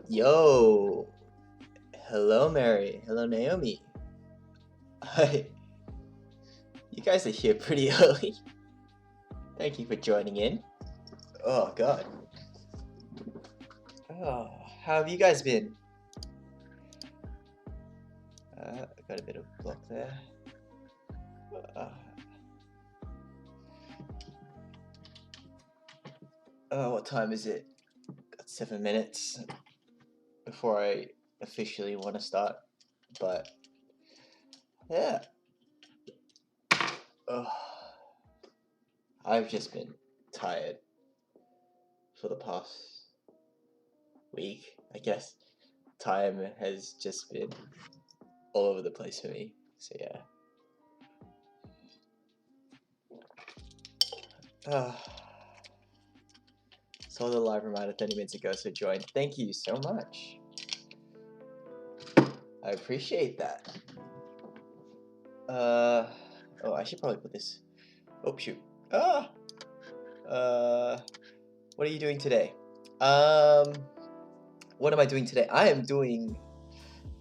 Yo, hello Mary, hello Naomi. Hi, you guys are here pretty early. Thank you for joining in. Oh god. Oh, how have you guys been? Got a bit of block there. What time is it? Got 7 minutes before I officially want to start, but yeah. I've just been tired for the past week, I guess. Time has just been all over the place for me, so yeah. Saw the live reminder 30 minutes ago, so joined. Thank you so much. I appreciate that. Oh, I should probably put this. Oh shoot. What are you doing today? What am I doing today? I am doing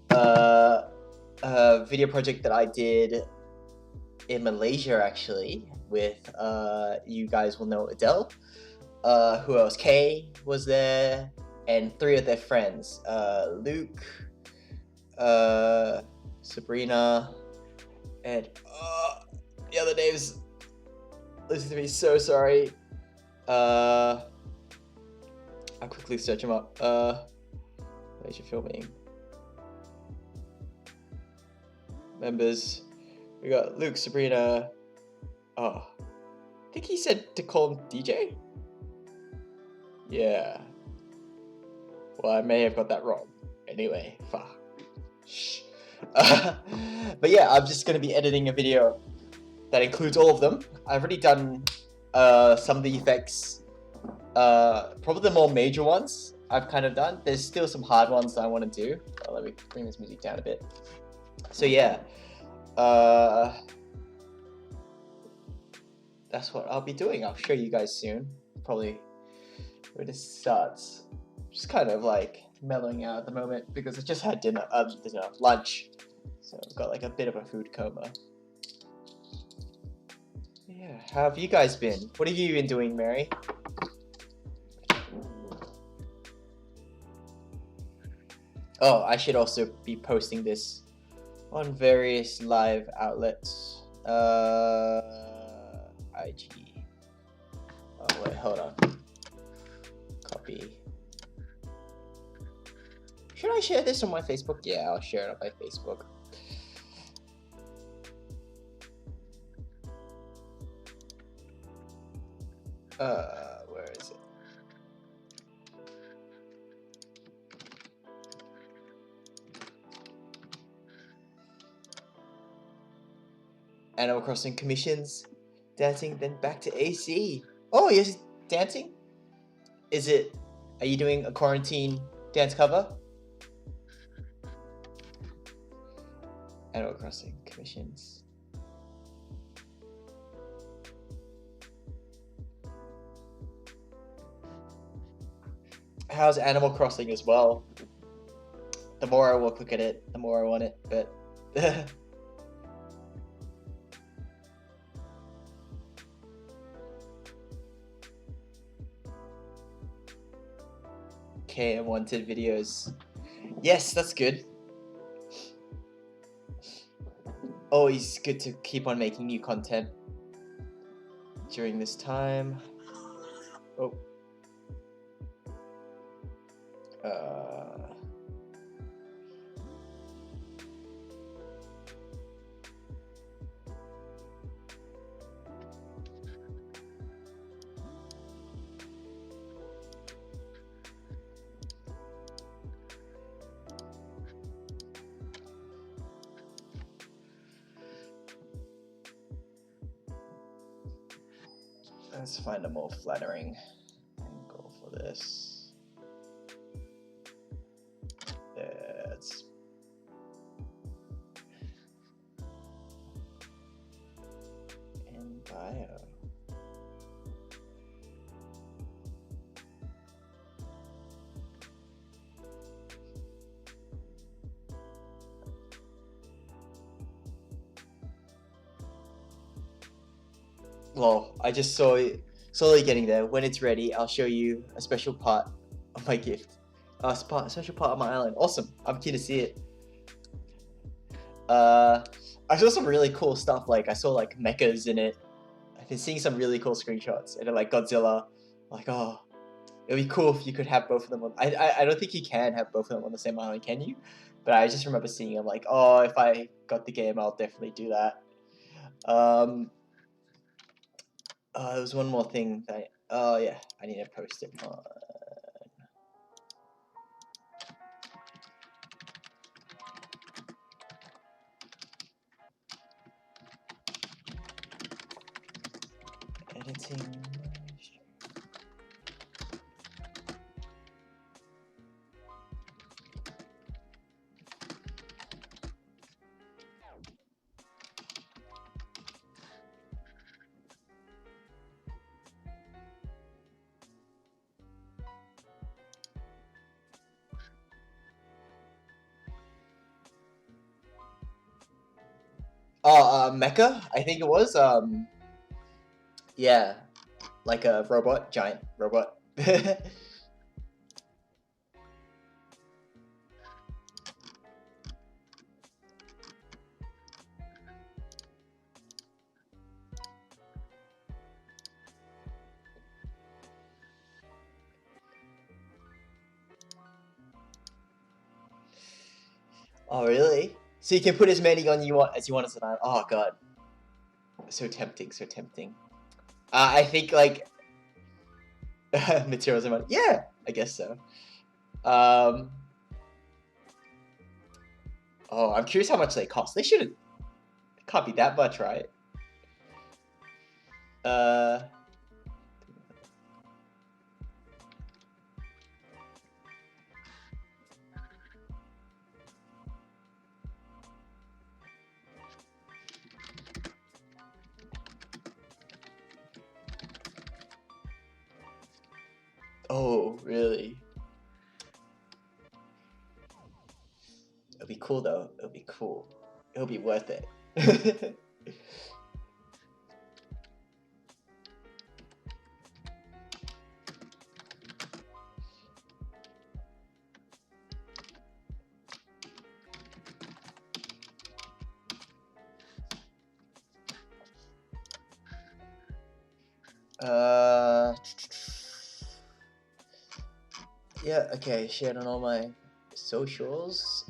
a video project that I did in Malaysia, actually, with you guys will know Adele. Who else? Kay was there, and 3 of their friends. Luke, Sabrina, and the other names. Listen to me, so sorry. I'll quickly search them up. Malaysia filming members. We got Luke, Sabrina. Oh, I think he said to call him DJ. Yeah. Well, I may have got that wrong. Anyway, fuck. Shh. But yeah, I'm just gonna be editing a video that includes all of them. I've already done some of the effects, probably the more major ones I've kind of done. There's still some hard ones that I want to do. Let me bring this music down a bit. So yeah, that's what I'll be doing. I'll show you guys soon, probably when it starts. Just kind of like mellowing out at the moment because I just had lunch, so I've got like a bit of a food coma. Yeah, how have you guys been? What have you been doing, Mary? Oh, I should also be posting this on various live outlets. IG. Oh wait, hold on. Copy. Should I share this on my Facebook? Yeah, I'll share it on my Facebook. Where is it? Animal Crossing commissions, dancing, then back to AC. Oh, you're dancing? Is it? Are you doing a quarantine dance cover? Animal Crossing commissions. How's Animal Crossing as well? The more I will look at it, the more I want it, but okay, unwanted videos. Yes, that's good. Always good to keep on making new content during this time. Oh. Let's find a more flattering angle for this. That's in bio. Well, I just saw it slowly getting there. When it's ready, I'll show you a special part of my gift. A special part of my island. Awesome. I'm keen to see it. I saw some really cool stuff. Like I saw like mechas in it. I've been seeing some really cool screenshots and like Godzilla. Like, oh, it'd be cool if you could have both of them on. I don't think you can have both of them on the same island, can you? But I just remember seeing them like, oh, if I got the game, I'll definitely do that. There was one more thing that oh yeah, I need to post it on editing. Oh, Mecha, I think it was. Yeah, like a robot, giant robot. Oh really? So you can put as many on you want as you want as an island. Oh god, so tempting, so tempting. I think like materials and money. Yeah, I guess so. Oh, I'm curious how much they cost. They shouldn't. It can't be that much, right? Oh, really? It'll be cool though. It'll be cool. It'll be worth it. Yeah, okay, shared on all my socials.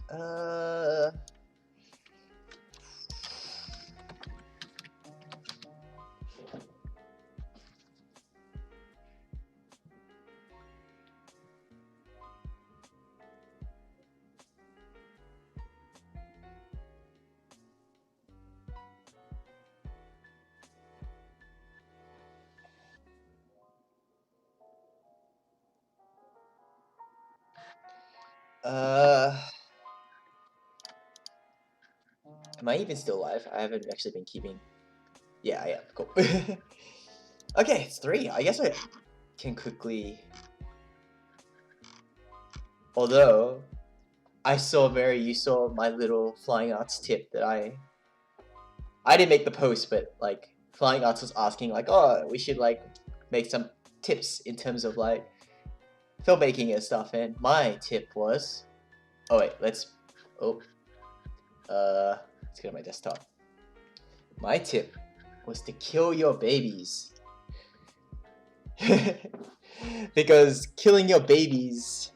Am I even still live? I haven't actually been keeping. Yeah, I am. Cool. Okay, it's 3. I guess I can quickly. Although, I saw Mary, you saw my little flying arts tip that I didn't make the post, but like flying arts was asking like, oh, we should like make some tips in terms of like filmmaking and stuff. And my tip was, oh wait, let's get on my desktop. My tip was to kill your babies. Because killing your babies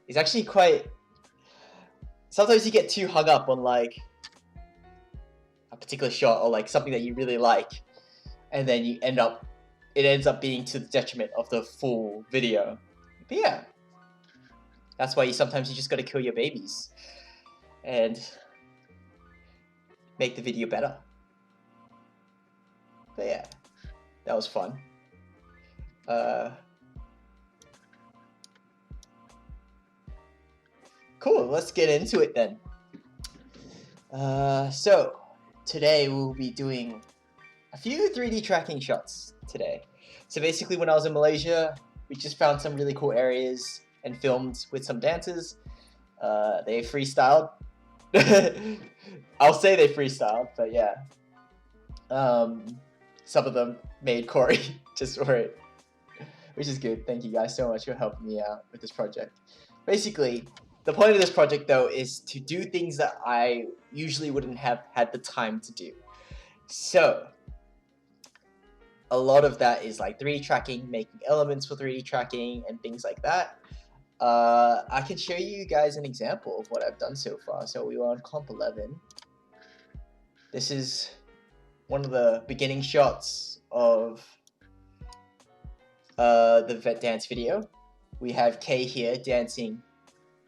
is actually quite. Sometimes you get too hung up on like a particular shot or like something that you really like, and then it ends up being to the detriment of the full video. But yeah, that's why sometimes you just gotta kill your babies and make the video better. But yeah, that was fun. Cool, let's get into it then. So today we'll be doing a few 3D tracking shots today. So basically when I was in Malaysia, we just found some really cool areas and filmed with some dancers. They freestyled. I'll say they freestyled, but yeah. Some of them made Corey just for it, which is good. Thank you guys so much for helping me out with this project. Basically, the point of this project though is to do things that I usually wouldn't have had the time to do. So a lot of that is like 3D tracking, making elements for 3D tracking and things like that. I can show you guys an example of what I've done so far. So we were on comp 11. This is one of the beginning shots of the vet dance video. We have Kay here dancing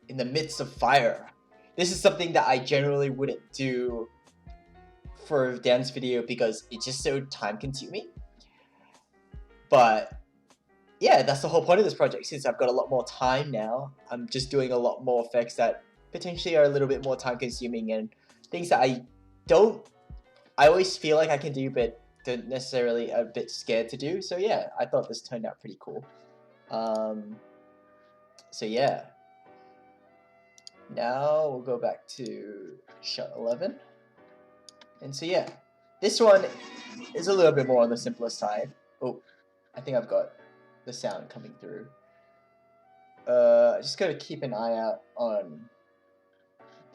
in the midst of fire. This is something that I generally wouldn't do for a dance video because it's just so time consuming. But yeah, that's the whole point of this project. Since I've got a lot more time now, I'm just doing a lot more effects that potentially are a little bit more time consuming and things that I always feel like I can do but don't necessarily a bit scared to do. So yeah, I thought this turned out pretty cool. So yeah. Now we'll go back to shot 11. And so yeah, this one is a little bit more on the simpler side. Oh, I think I've got the sound coming through. Just gotta keep an eye out on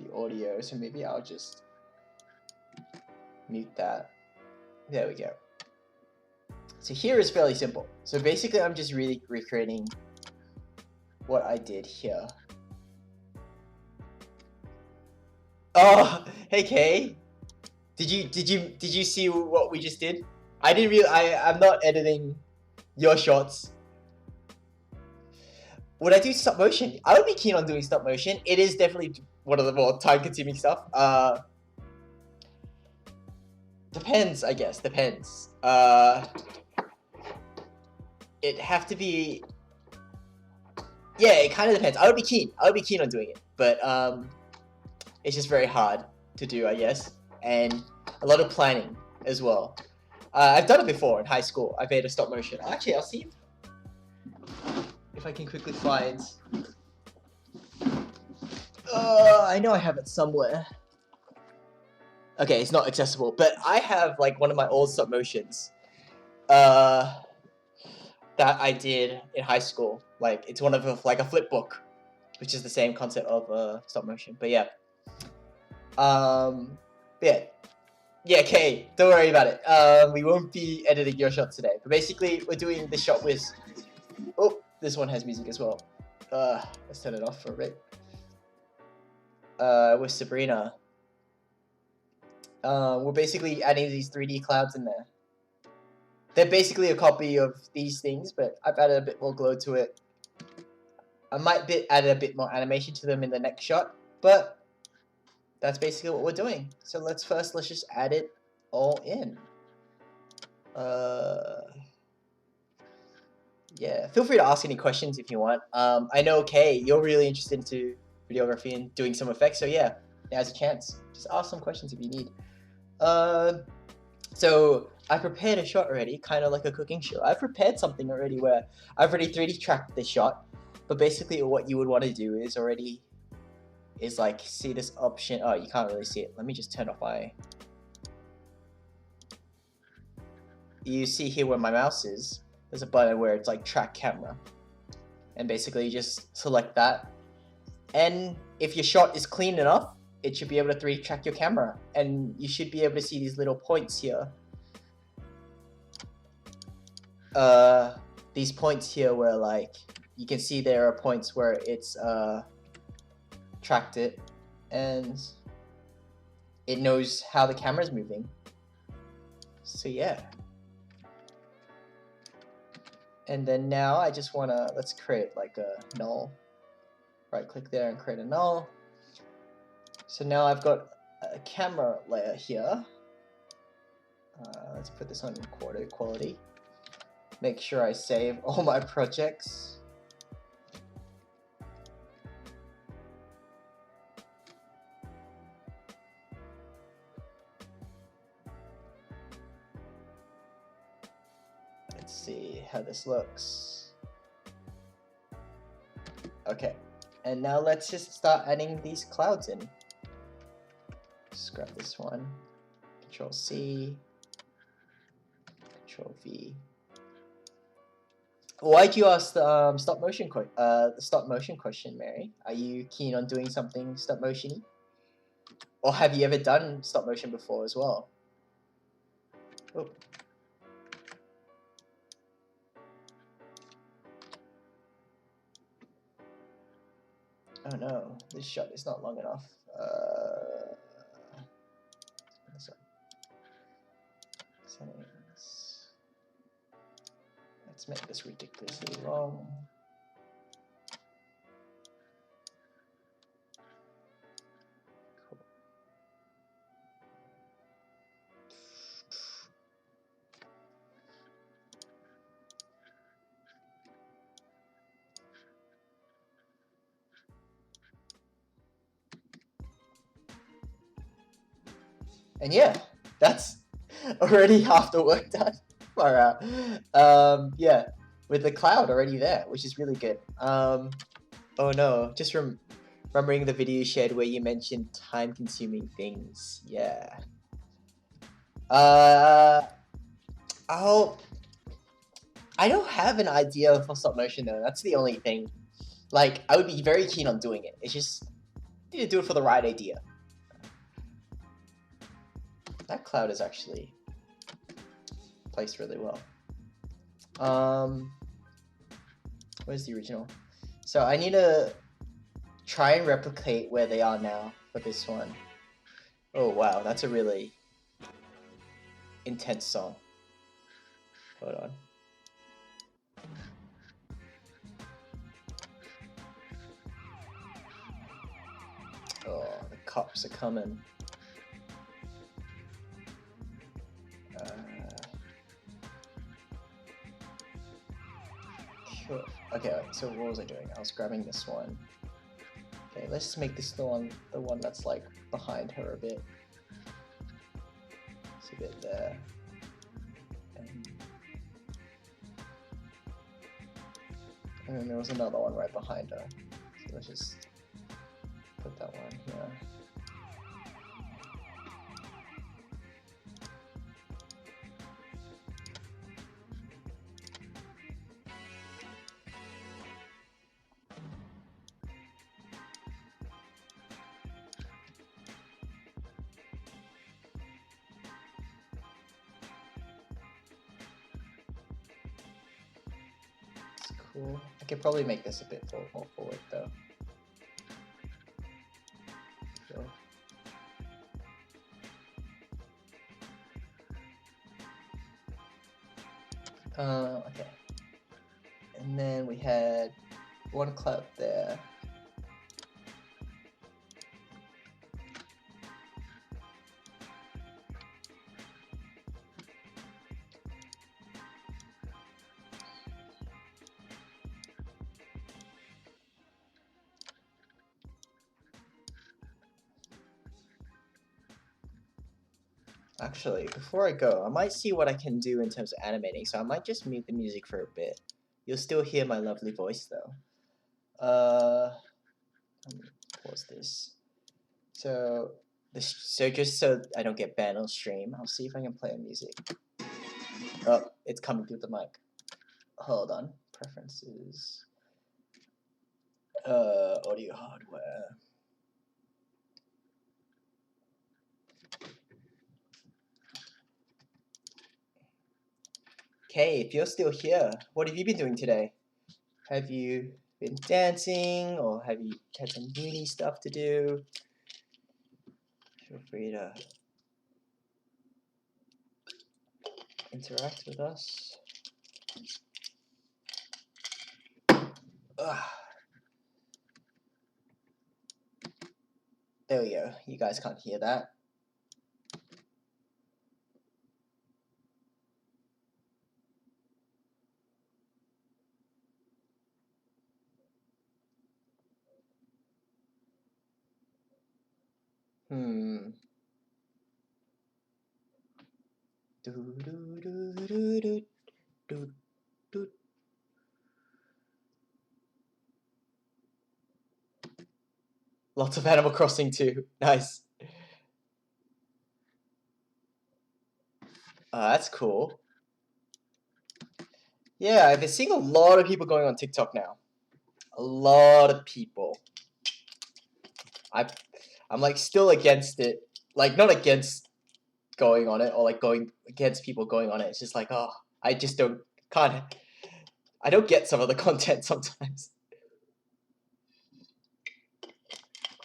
the audio, so maybe I'll just mute that. There we go. So here is fairly simple. So basically I'm just really recreating what I did here. Oh, hey Kay. Did you see what we just did? I'm not editing your shots. Would I do stop motion? I would be keen on doing stop motion. It is definitely one of the more time-consuming stuff. Depends, I guess. Depends. It'd have to be. Yeah, it kind of depends. I would be keen. I would be keen on doing it, but it's just very hard to do, I guess, and a lot of planning as well. I've done it before in high school. I've made a stop motion. Actually, I'll see if I can quickly find. I know I have it somewhere. Okay, it's not accessible, but I have like one of my old stop motions that I did in high school. Like it's one of like a flip book, which is the same concept of stop motion. But yeah. Yeah, Kay, don't worry about it. We won't be editing your shot today. But basically, we're doing the shot with. Oh, this one has music as well. Let's turn it off for a bit. With Sabrina. We're basically adding these 3D clouds in there. They're basically a copy of these things, but I've added a bit more glow to it. I might add a bit more animation to them in the next shot, but that's basically what we're doing. So let's just add it all in. Yeah, feel free to ask any questions if you want. I know, Kay, you're really interested into videography and doing some effects, so yeah, now's a chance. Just ask some questions if you need. So I prepared a shot already, kind of like a cooking show. I've prepared something already where I've already 3D tracked this shot, but basically what you would want to do is like see this option. Oh, you can't really see it. Let me just turn off my. You see here where my mouse is. There's a button where it's like track camera, and basically you just select that. And if your shot is clean enough, it should be able to 3D track your camera, and you should be able to see these little points here. These points here where like you can see there are points where it's tracked it, and it knows how the camera's moving. So yeah. And then now I just wanna, let's create like a null. Right click there and create a null. So now I've got a camera layer here. Let's put this on quarter quality. Make sure I save all my projects. Let's see how this looks. Okay, and now let's just start adding these clouds in. Just grab this one, Control C, Control V. Why'd you ask the stop motion question, Mary? Are you keen on doing something stop motiony? Or have you ever done stop motion before as well? Oh. Oh no, this shot is not long enough. Settings. Let's make this ridiculously long. Cool. And yeah, that's already half the work done. Far out. Yeah, with the cloud already there, which is really good. Oh no, just remembering the video you shared where you mentioned time-consuming things. Yeah. I don't have an idea for stop motion though. That's the only thing. Like, I would be very keen on doing it. It's just you need to do it for the right idea. That cloud is actually placed really well. Where's the original? So I need to try and replicate where they are now for this one. Oh wow, that's a really intense song. Hold on. Oh, the cops are coming. Cool. Okay, so what was I doing? I was grabbing this one. Okay, let's make this the one that's like behind her a bit. It's a bit there. And then there was another one right behind her. So let's just put that one here. Cool. I could probably make this a bit more forward though. Sure. Okay. And then we had one cloud there. Actually, before I go, I might see what I can do in terms of animating, so I might just mute the music for a bit. You'll still hear my lovely voice though. Let me pause this. So just so I don't get banned on stream, I'll see if I can play music. Oh, it's coming through the mic. Hold on. Preferences. Audio hardware. Okay, if you're still here, what have you been doing today? Have you been dancing, or have you had some uni stuff to do? Feel free to interact with us. Ugh. There we go. You guys can't hear that. Lots of Animal Crossing too. Nice. That's cool. Yeah, I've been seeing a lot of people going on TikTok now. A lot of people. I'm like still against it. Like not against going on it or like going against people going on it. It's just like, oh, I just can't. I don't get some of the content sometimes.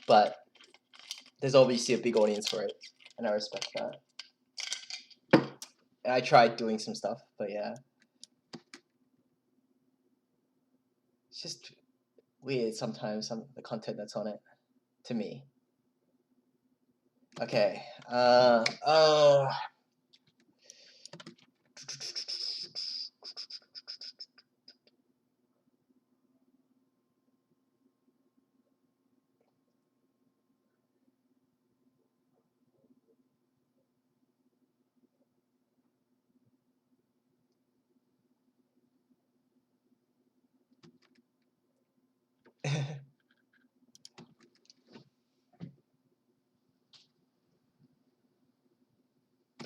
But there's obviously a big audience for it, and I respect that. And I tried doing some stuff, but yeah. It's just weird sometimes, some of the content that's on it, to me. Okay.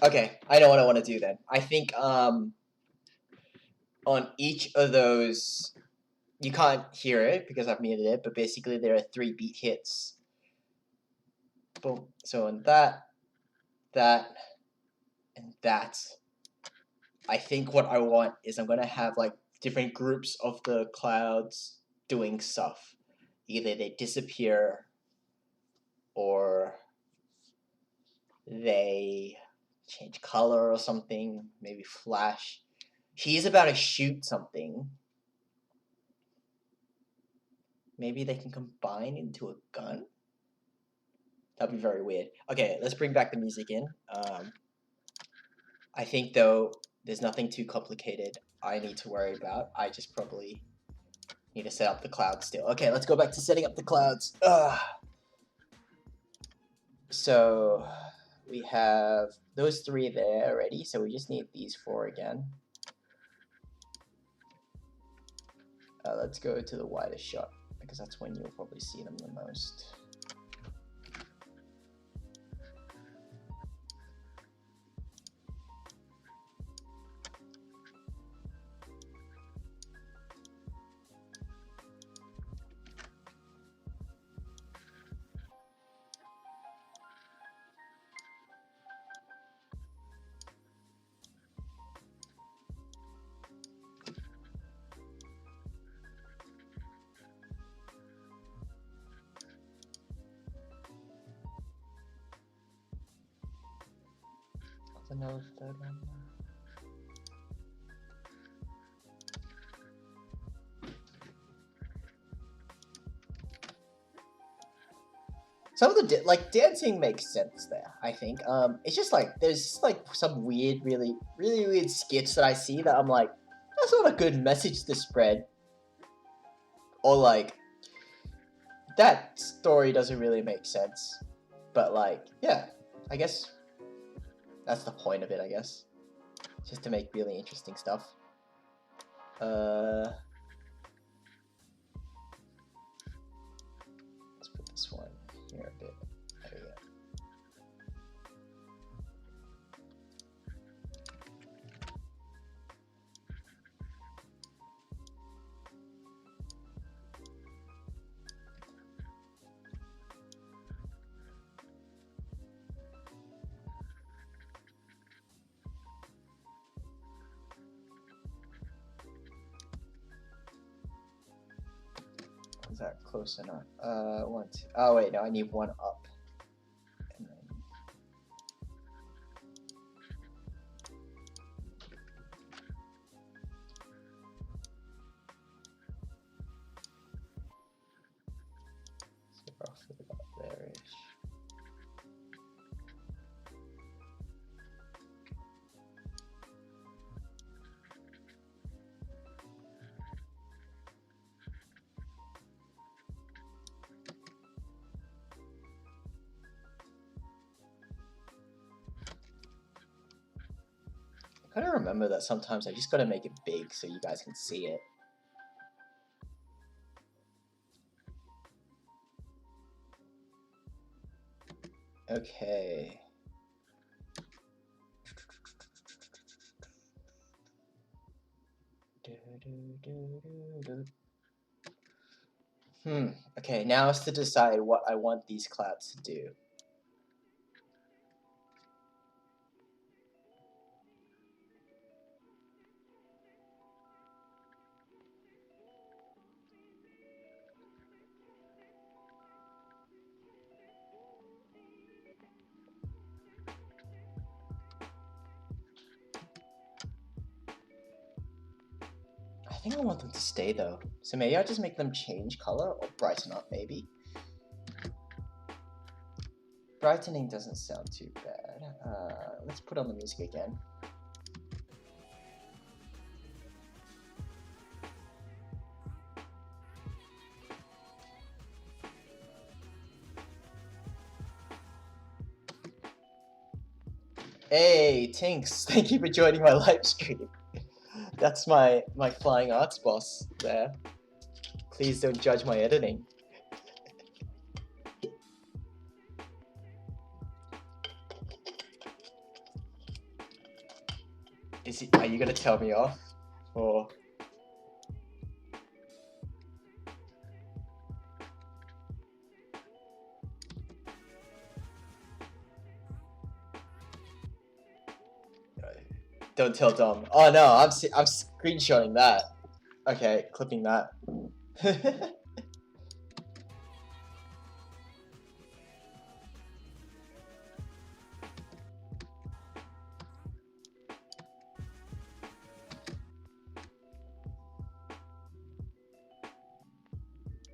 Okay, I know what I want to do then. I think on each of those, you can't hear it because I've muted it, but basically there are 3 beat hits. Boom. So on that, and that, I think what I want is I'm gonna have like different groups of the clouds doing stuff. Either they disappear or they change color or something, maybe flash. He's about to shoot something. Maybe they can combine into a gun? That'd be very weird. Okay, let's bring back the music in. I think though, there's nothing too complicated I need to worry about. I just probably need to set up the clouds still. Okay, let's go back to setting up the clouds. So we have those 3 there already, so we just need these 4 again. Let's go to the widest shot, because that's when you'll probably see them the most. Another third one. Some of the like dancing makes sense there. I think. It's just like there's like some weird, really weird skits that I see that I'm like, that's not a good message to spread. Or like, that story doesn't really make sense. But like, yeah, I guess that's the point of it. I guess, just to make really interesting stuff. Let's put this one here a bit. There we go. Is that close enough? 1, 2. Oh wait, no, I need 1 up. And then... so roughly about there-ish. I gotta remember that sometimes I just gotta make it big so you guys can see it. Okay. Okay, now is to decide what I want these clouds to do. I think I want them to stay though. So maybe I'll just make them change color or brighten up maybe. Brightening doesn't sound too bad. Let's put on the music again. Hey, Tinks, thank you for joining my live stream. That's my flying arts boss there. Please don't judge my editing. Are you gonna tell me off? Or don't tell Dom. Oh no, I'm screenshotting that. Okay, clipping that.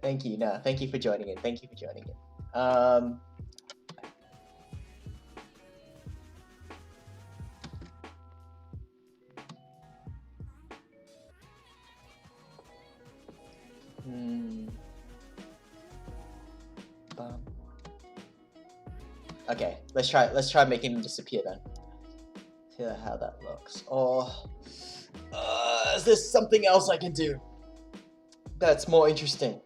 Thank you. No, thank you for joining it. Thank you for joining it. Okay, let's try making them disappear then. See how that looks. Or is there something else I can do that's more interesting?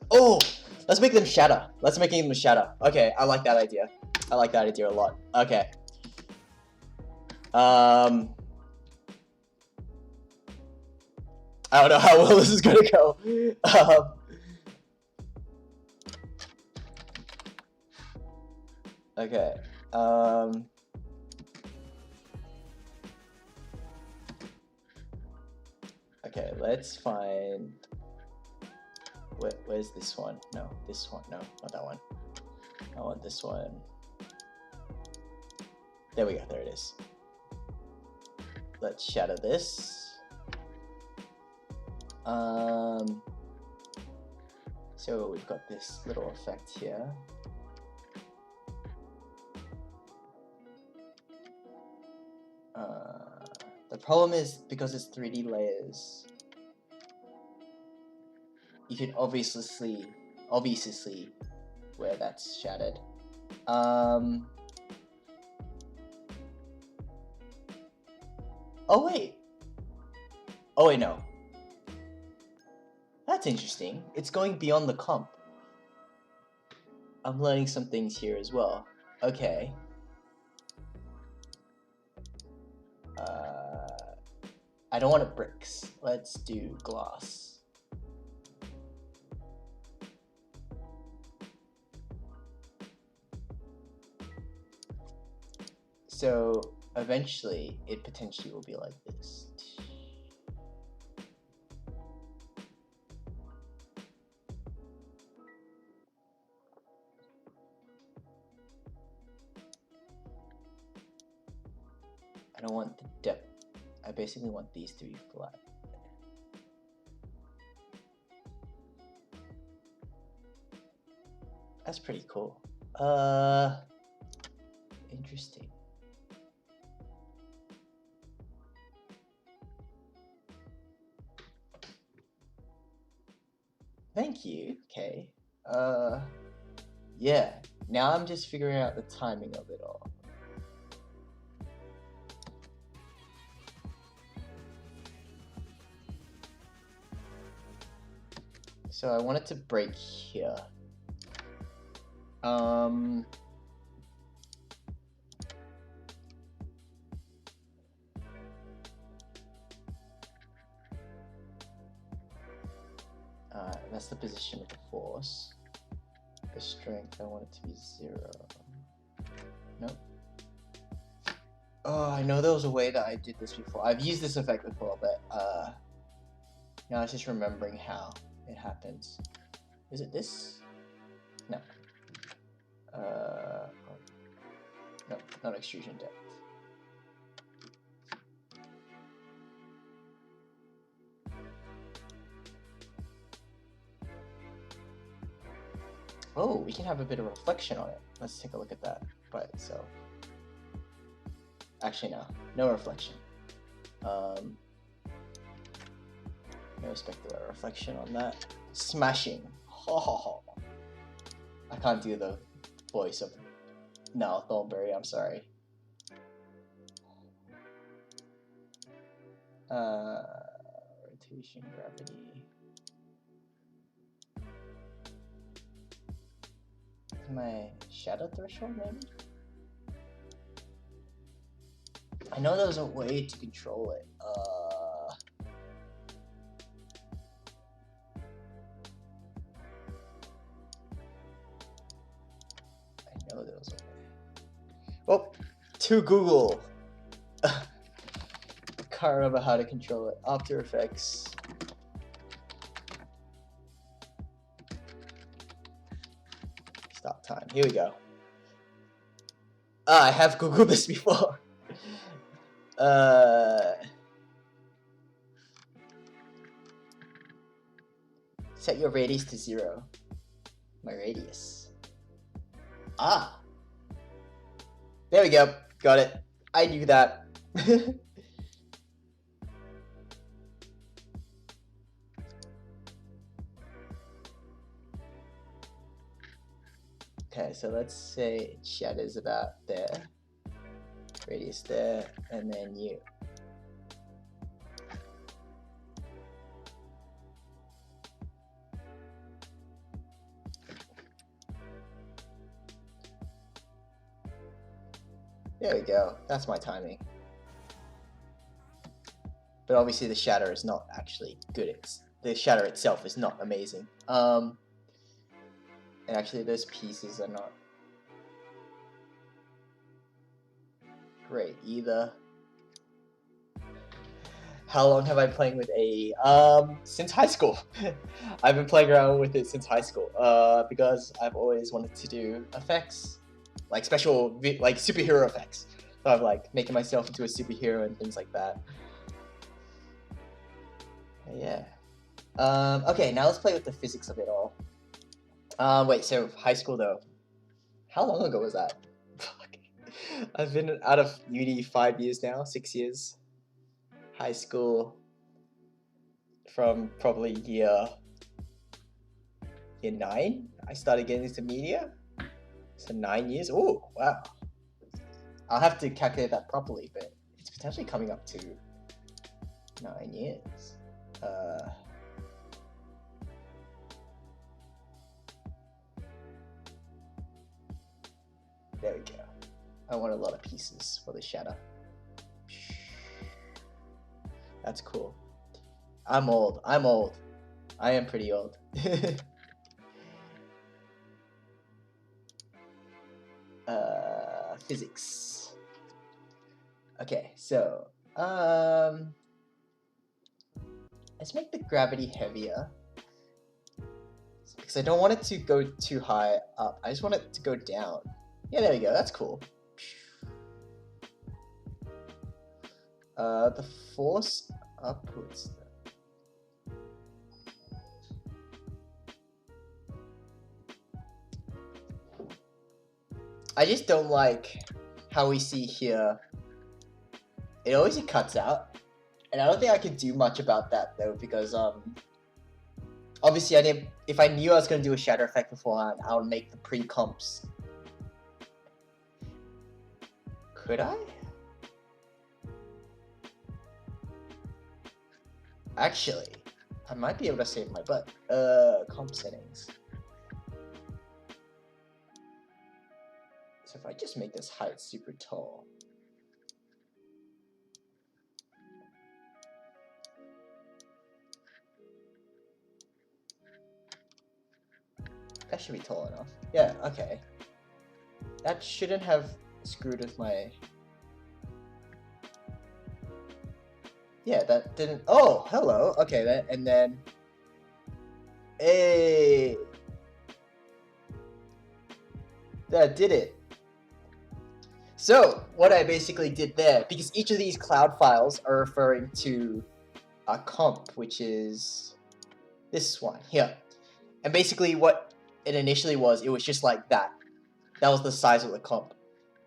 Oh, let's make them shatter. Let's make them shatter. Okay, I like that idea. I like that idea a lot. Okay. I don't know how well this is gonna go. Okay. Okay, let's find. Where's this one? No, this one. No, not that one. I want this one. There we go. There it is. Let's shatter this. So we've got this little effect here. The problem is because it's 3D layers, you can obviously see where that's shattered. Oh wait. Oh wait, no. That's interesting. It's going beyond the comp. I'm learning some things here as well. Okay. I don't want it bricks. Let's do glass. So eventually, it potentially will be like this. I don't want the depth. I basically want these to be flat. That's pretty cool. Interesting. Thank you. Okay. Yeah. Now I'm just figuring out the timing of it all. So I want it to break here. That's the position of the force. The strength, I want it to be 0. Nope. Oh, I know there was a way that I did this before. I've used this effect before, but now it's just remembering how it happens. Is it this? No. No, not extrusion depth. Oh, we can have a bit of reflection on it. Let's take a look at that by itself. Actually, no reflection. No specular reflection on that. Smashing. Ho ho ho. I can't do the voice of Niall Thornberry, I'm sorry. Rotation, gravity. My shadow threshold, maybe? I know there's a way to control it. I know there was a way. Oh, to Google. Can't remember how to control it. After Effects. Stop time. Here we go. I have Googled this before. Set your radius to 0. My radius. Ah. There we go. Got it. I knew that. Okay, so let's say shadows about there, radius there, and then you. There we go. That's my timing. But obviously the shadow is not actually good. The shadow itself is not amazing. And actually those pieces are not great either. How long have I been playing with AE? Since high school. I've been playing around with it since high school. Because I've always wanted to do effects, like special, like superhero effects. So I'm like making myself into a superhero and things like that. Yeah. Okay, now let's play with the physics of it all. Wait, so high school though. How long ago was that? I've been out of uni 5 years now, 6 years. High school from probably year 9. I started getting into media. So 9 years. Oh, wow. I'll have to calculate that properly, but it's potentially coming up to 9 years. There we go. I want a lot of pieces for the shadow. That's cool. I'm old. I am pretty old. Physics. Okay, so let's make the gravity heavier because I don't want it to go too high up. I just want it to go down. Yeah, there we go. That's cool. The force upwards. I just don't like how we see here. It always cuts out, and I don't think I can do much about that though because obviously I didn't. If I knew I was gonna do a shadow effect beforehand, I would make the pre-comps. Could I? Actually, I might be able to save my butt. Comp settings. So if I just make this height super tall. That should be tall enough. Yeah, okay. That shouldn't have screwed with my... Yeah, that didn't... Oh, hello. Okay, then, and then... Hey! That did it. So, what I basically did there, because each of these cloud files are referring to a comp, which is this one here. And basically what it initially was, it was just like that. That was the size of the comp.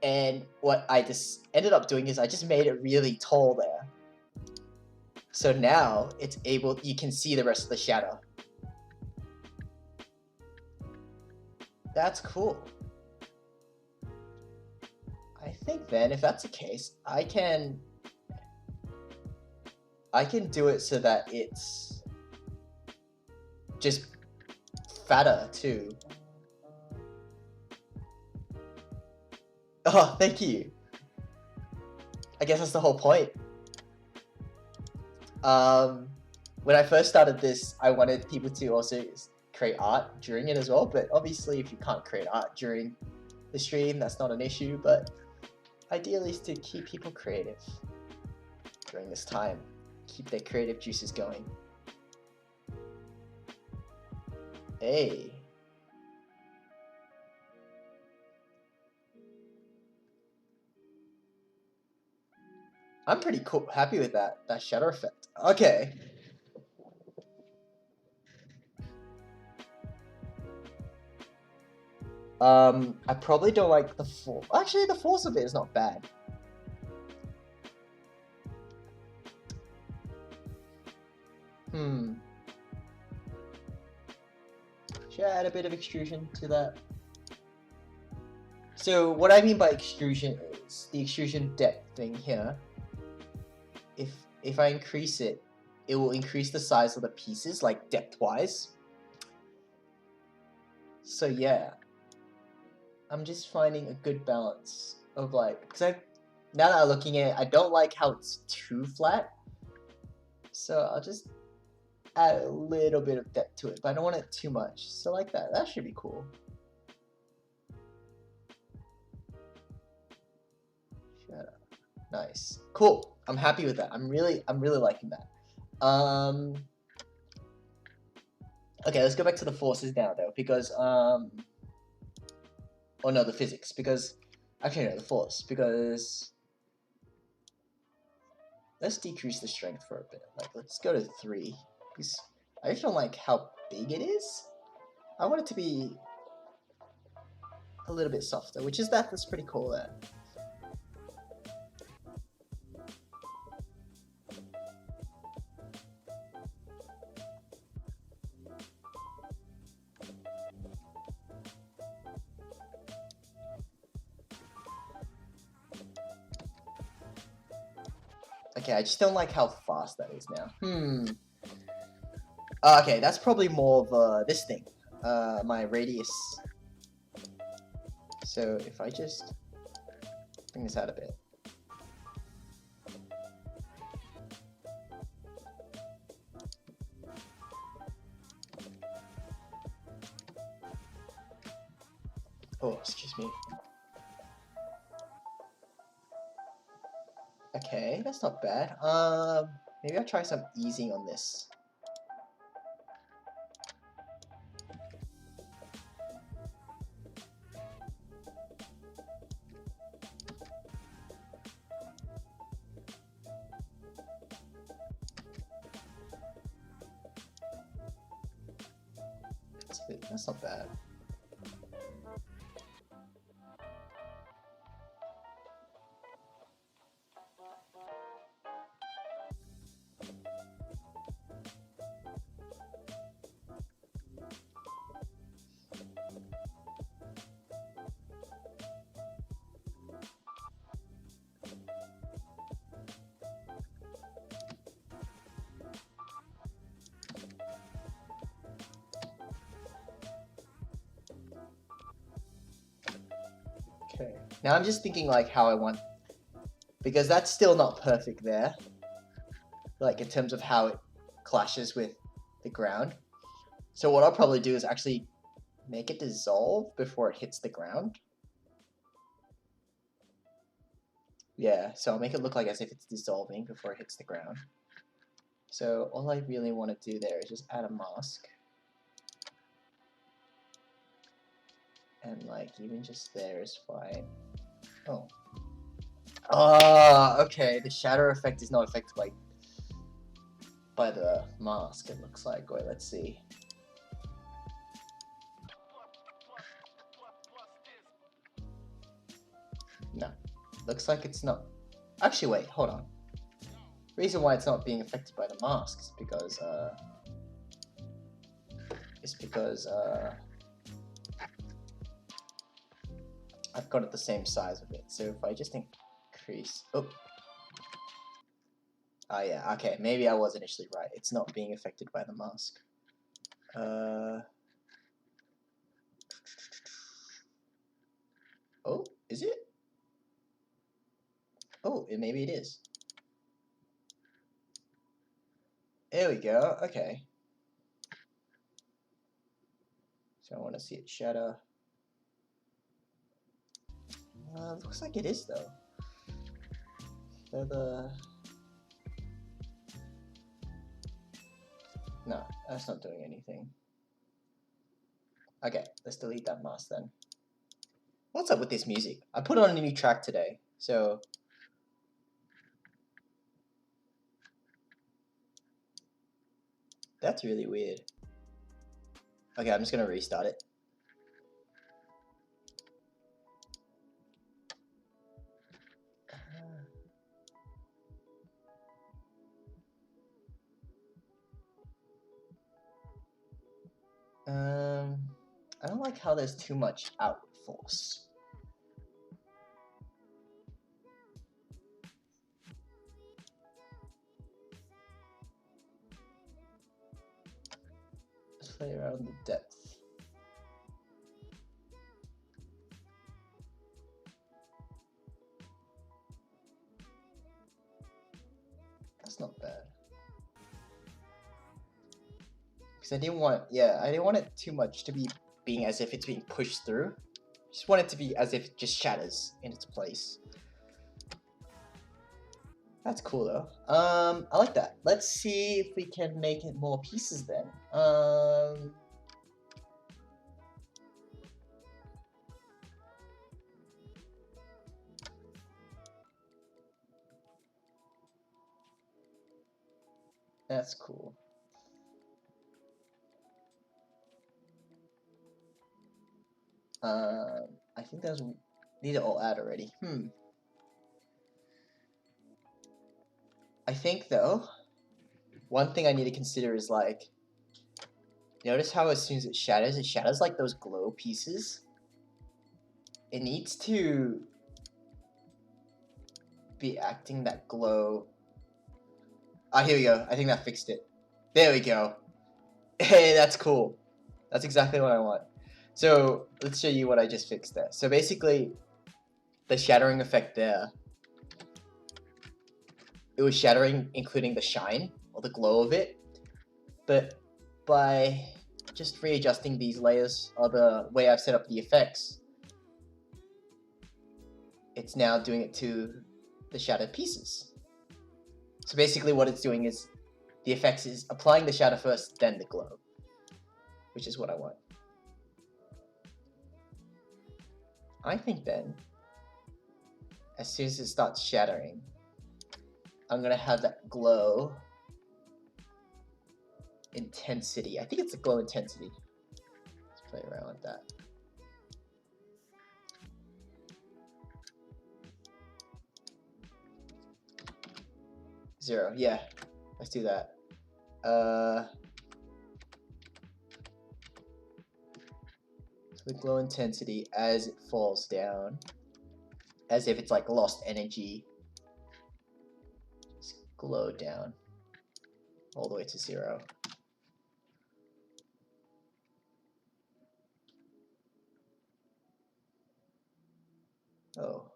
And what I just ended up doing is I just made it really tall there. So now it's able, you can see the rest of the shadow. That's cool. I think then, if that's the case, I can do it so that it's just fatter too. Oh, thank you. I guess that's the whole point. When I first started this, I wanted people to also create art during it as well, but obviously if you can't create art during the stream, that's not an issue, but ideally is to keep people creative during this time. Keep their creative juices going. Hey. I'm pretty cool, happy with that shadow effect. Okay. I probably don't like the force. Actually, the force of it is not bad. Should I add a bit of extrusion to that? So what I mean by extrusion is the extrusion depth thing here. If I increase it, it will increase the size of the pieces, like depth-wise. So yeah, I'm just finding a good balance of like, because now that I'm looking at it, I don't like how it's too flat. So I'll just add a little bit of depth to it, but I don't want it too much. So like that, that should be cool. Nice, cool. I'm happy with that. I'm really liking that. Okay, let's go back to the forces now though, because oh no, the physics, because actually no, the force, because let's decrease the strength for a bit. Like let's go to 3, because I just don't like how big it is. I want it to be a little bit softer, which is that's pretty cool there. Okay, I just don't like how fast that is now. Okay, that's probably more of this thing, my radius. So if I just bring this out a bit. Oh, excuse me. Okay, that's not bad. Maybe I'll try some easing on this. That's not bad. Okay. Now I'm just thinking like how I want, because that's still not perfect there. Like in terms of how it clashes with the ground. So what I'll probably do is actually make it dissolve before it hits the ground. Yeah, so I'll make it look like as if it's dissolving before it hits the ground. So all I really want to do there is just add a mask. And like even just there is fine. Oh. Ah, okay, the shadow effect is not affected by the mask, it looks like. Wait, let's see. No, looks like it's not. Actually, wait, hold on. Reason why it's not being affected by the mask is because I've got it the same size of it. So if I just increase, oh yeah, okay, maybe I was initially right. It's not being affected by the mask. Oh, is it? Oh, maybe it is. There we go, okay. So I want to see it shadow. Looks like it is though. No, that's not doing anything. Okay, let's delete that mask then. What's up with this music? I put on a new track today, so that's really weird. Okay, I'm just gonna restart it. I don't like how there's too much outward force. Let's play around the depth. That's not bad. Because I didn't want it too much to be being as if it's being pushed through. Just want it to be as if it just shatters in its place. That's cool though. I like that. Let's see if we can make it more pieces then. That's cool. I think these are all out already. I think though, one thing I need to consider is like, notice how as soon as it shatters like those glow pieces. It needs to be acting that glow. Ah, here we go. I think that fixed it. There we go. Hey, that's cool. That's exactly what I want. So let's show you what I just fixed there. So basically, the shattering effect there, it was shattering including the shine or the glow of it, but by just readjusting these layers or the way I've set up the effects, it's now doing it to the shattered pieces. So basically what it's doing is the effects is applying the shadow first, then the glow, which is what I want. I think then, as soon as it starts shattering, I'm gonna have that glow intensity. I think it's a glow intensity. Let's play around with that. Zero, yeah. Let's do that. So the glow intensity as it falls down, as if it's like lost energy, just glow down all the way to 0. Oh.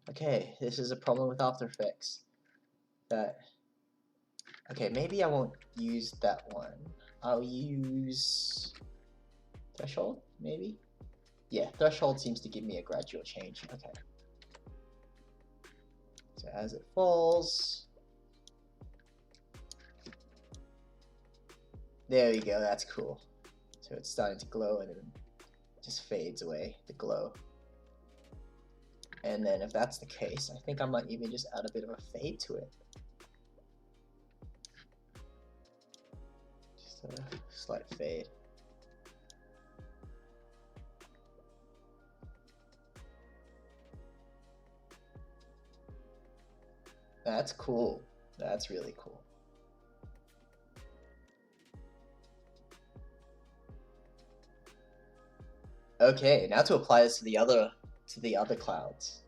Okay, this is a problem with After Effects. Okay, maybe I won't use that one. I'll use threshold, maybe? Yeah, threshold seems to give me a gradual change. Okay. So as it falls, there we go, that's cool. So it's starting to glow and then just fades away, the glow. And then if that's the case, I think I might even just add a bit of a fade to it. Just a slight fade. That's cool. That's really cool. Okay, now to apply this to the other clouds.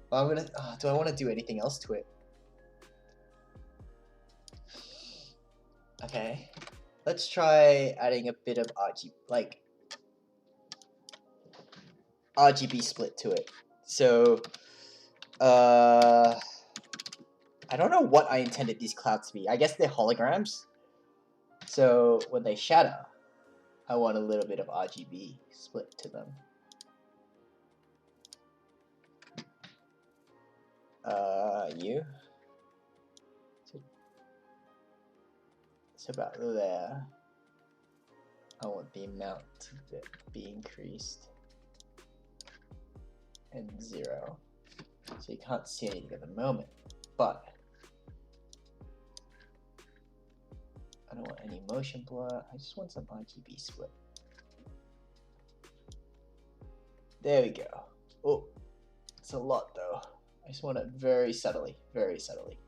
Well, I'm gonna. Do I want to do anything else to it? Okay, let's try adding a bit of RGB split to it. So, I don't know what I intended these clouds to be. I guess they're holograms. So when they shatter, I want a little bit of RGB split to them. You. So about there. I want the amount to be increased. And 0. So you can't see anything at the moment, but I don't want any motion blur. I just want some RGB split. There we go. Oh, it's a lot though. I just want it very subtly, very subtly.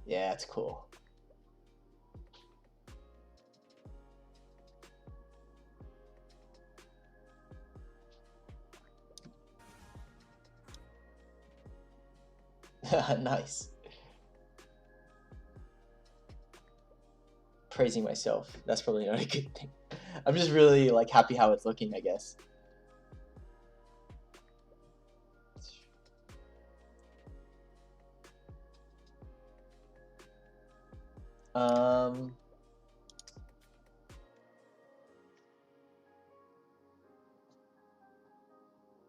Yeah, it's cool. Nice. Praising myself. That's probably not a good thing. I'm just really like happy how it's looking, I guess.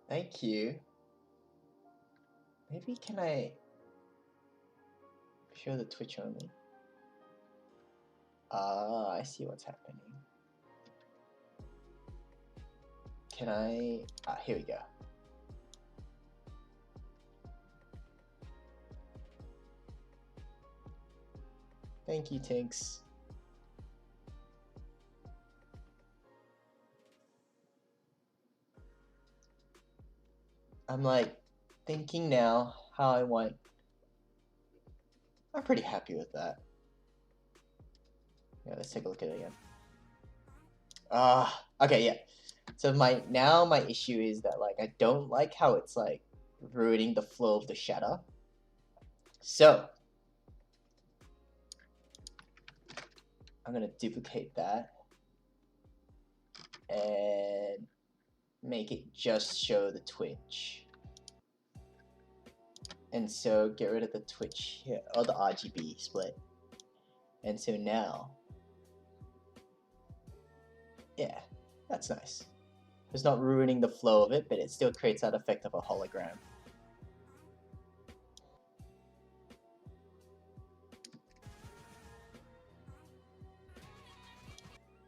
Thank you. Maybe can I show the Twitch only? Ah, I see what's happening. Can I? Ah, here we go. Thank you, Tinks. I'm like thinking now how I want. I'm pretty happy with that. Yeah, let's take a look at it again. Okay, yeah. So my issue is that like I don't like how it's like ruining the flow of the shadow. So I'm gonna duplicate that and make it just show the Twitch. And so get rid of the Twitch here, or the RGB split. And so now, yeah, that's nice. It's not ruining the flow of it, but it still creates that effect of a hologram.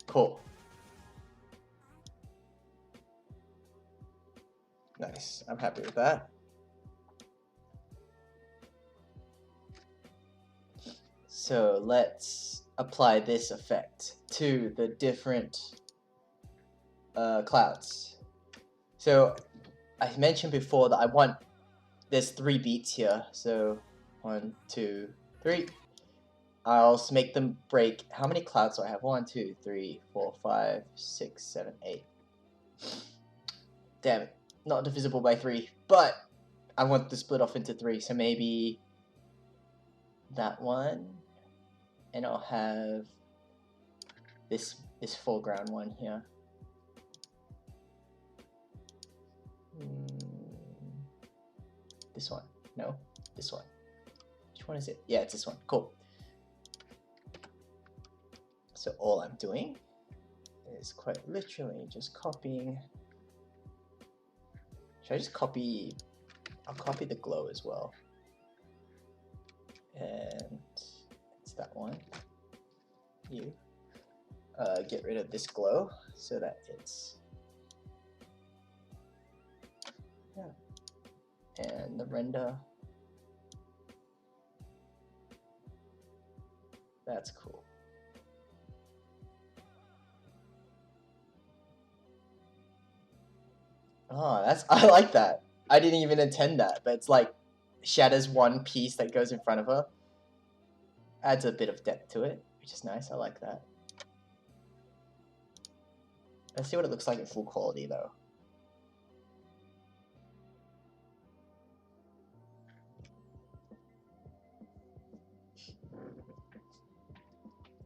Cool. Nice, I'm happy with that. So let's apply this effect to the different clouds. So I mentioned before that there's 3 beats here. So 1, 2, 3. I'll make them break. How many clouds do I have? 1, 2, 3, 4, 5, 6, 7, 8. Damn it. Not divisible by 3. But I want to split off into 3. So maybe that one. And I'll have this foreground one here. This one. No, this one. Which one is it? Yeah, it's this one. Cool. So all I'm doing is quite literally just copying. Should I just copy? I'll copy the glow as well. And it's that one. You get rid of this glow so that it's, yeah. And the render. That's cool. Oh, I like that. I didn't even intend that, but it's like shadows one piece that goes in front of her. Adds a bit of depth to it, which is nice. I like that. Let's see what it looks like in full quality though.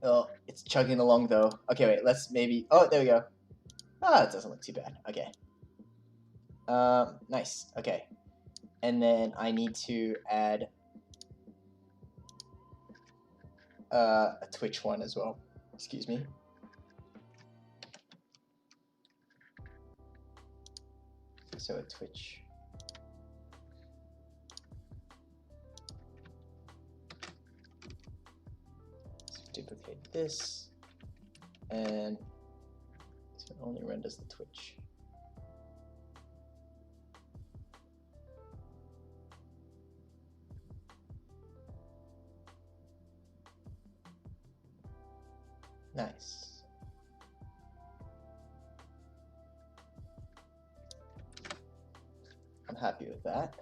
Oh, it's chugging along though. Okay, wait, let's maybe, oh, there we go. Ah, it doesn't look too bad. Okay. Nice. Okay. And then I need to add a Twitch one as well. Excuse me. So a Twitch. So duplicate this, and so it only renders the Twitch. Nice. I'm happy with that.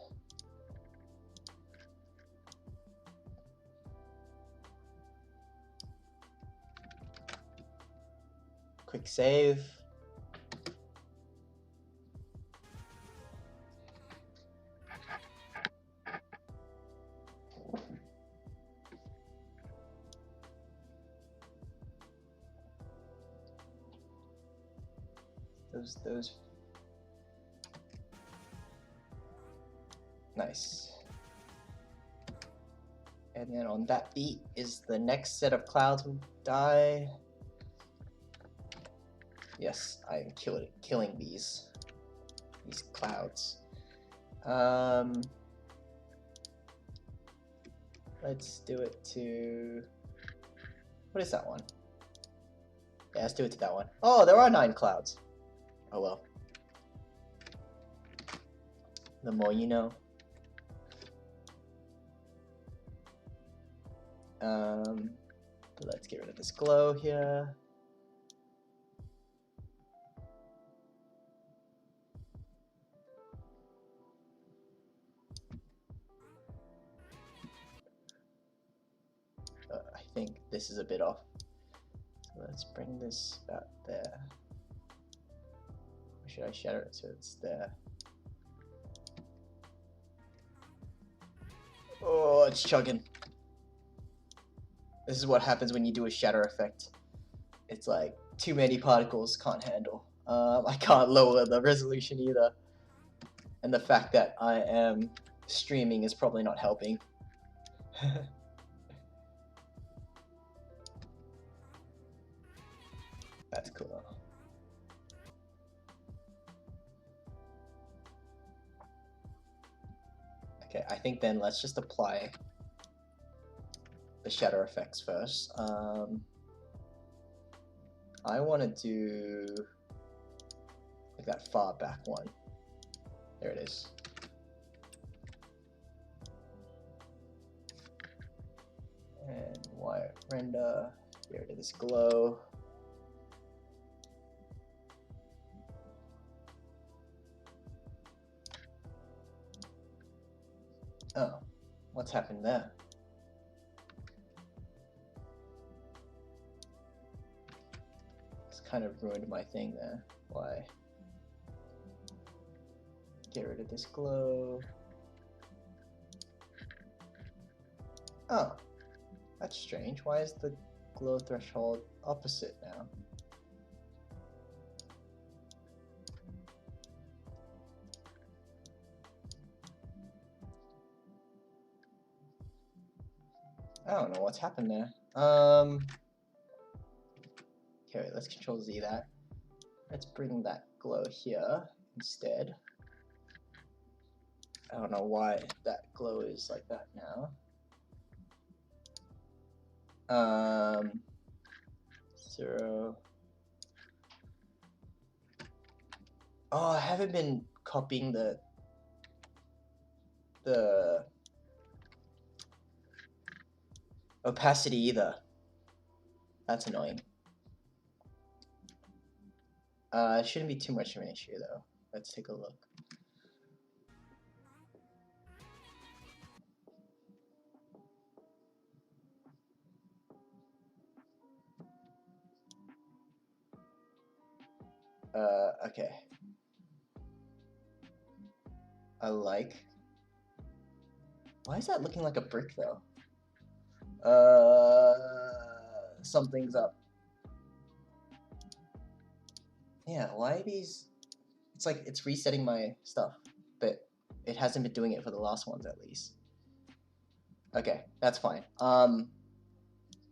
Quick save. Those. Nice. And then on that beat is the next set of clouds will die. Yes, I'm killing these clouds. Let's do it to, what is that one? Yeah, let's do it to that one. Oh, there are 9 clouds. Oh well. The more you know. Let's get rid of this glow here. I think this is a bit off. So let's bring this about there. Or should I shadow it so it's there? Oh, it's chugging. This is what happens when you do a shadow effect. It's like too many particles, can't handle. I can't lower the resolution either. And the fact that I am streaming is probably not helping. That's cool. Okay, I think then let's just apply the shadow effects first. I want to do like that far back one. There it is. And wire render, get rid of this glow. Oh, what's happened there? It's kind of ruined my thing there. Why? Get rid of this glow. Oh, that's strange. Why is the glow threshold opposite now? I don't know what's happened there. Okay, let's Control Z that. Let's bring that glow here instead. I don't know why that glow is like that now. 0. Oh, I haven't been copying the opacity either. That's annoying. It shouldn't be too much of an issue though. Let's take a look. Okay. I like. Why is that looking like a brick though? Something's up. Yeah, why are these? It's like it's resetting my stuff, but it hasn't been doing it for the last ones at least. Okay, that's fine.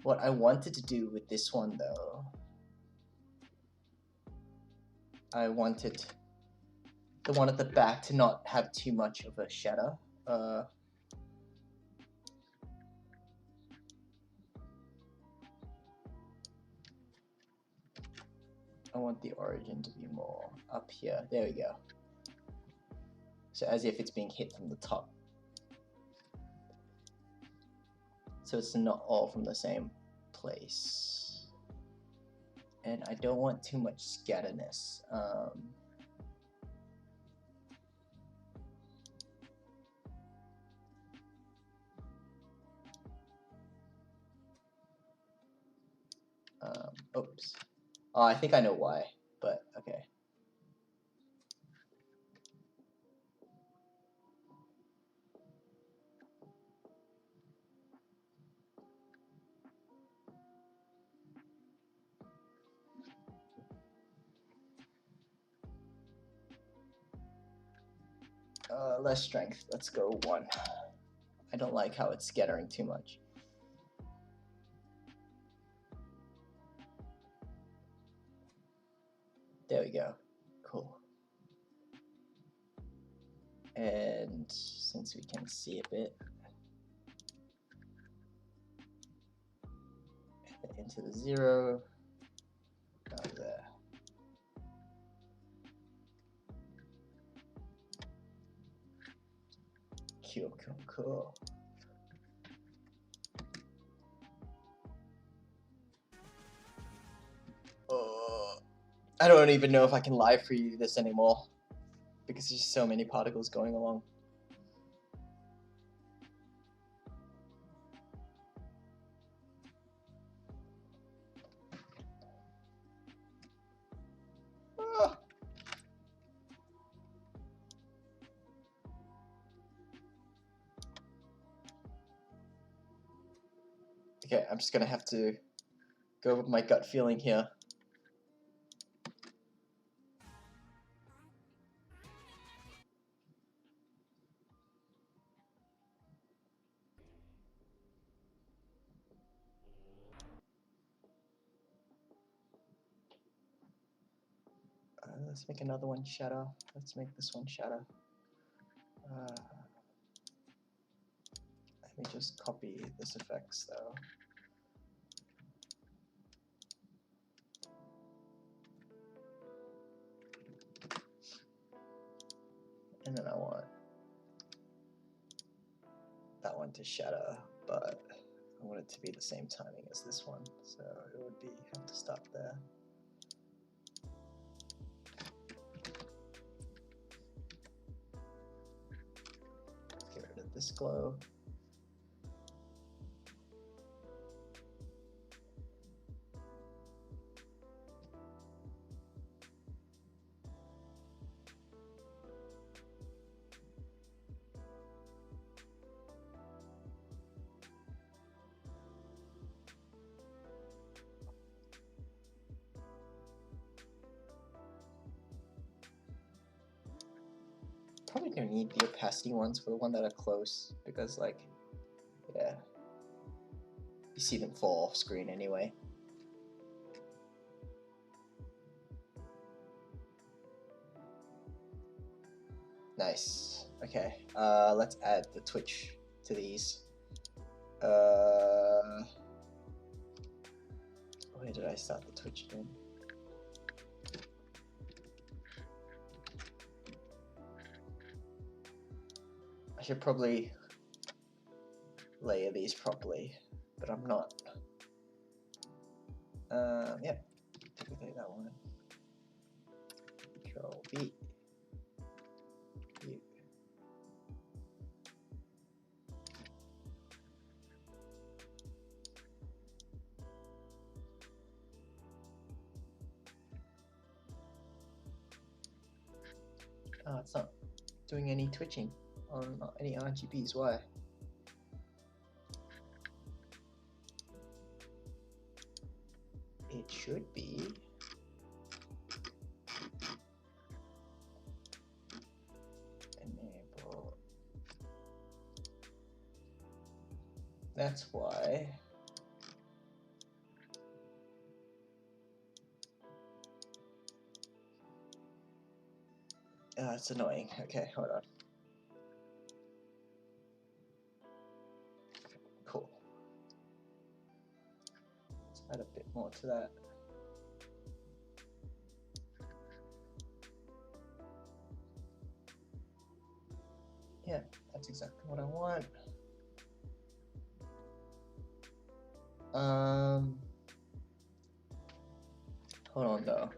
What I wanted to do with this one though, I wanted the one at the back to not have too much of a shadow. I want the origin to be more up here. There we go. So as if it's being hit from the top. So it's not all from the same place. And I don't want too much scatterness. Oops. Oh, I think I know why, but okay. Less strength. Let's go 1. I don't like how it's scattering too much. There we go. Cool. And since we can see a bit, into the 0, down there. Cool. I don't even know if I can live preview this anymore because there's so many particles going along. Okay, I'm just gonna have to go with my gut feeling here. Let's make another one shadow. Let's make this one shadow. Let me just copy this effects though. And then I want that one to shadow, but I want it to be the same timing as this one, so it would be have to stop there. Let's get rid of this glow. Probably don't need the opacity ones for the one that are close because, like, yeah, you see them fall off screen anyway. Nice. Okay. Let's add the Twitch to these. Where did I start the Twitch again? I should probably layer these properly, but I'm not. Yeah, duplicate that one. Control V. U. Oh, it's not doing any twitching on any RGBs. Why? It should be. Enable. That's why. It's annoying. Okay, hold on. Cool. Let's add a bit more to that. Yeah, that's exactly what I want. Hold on though.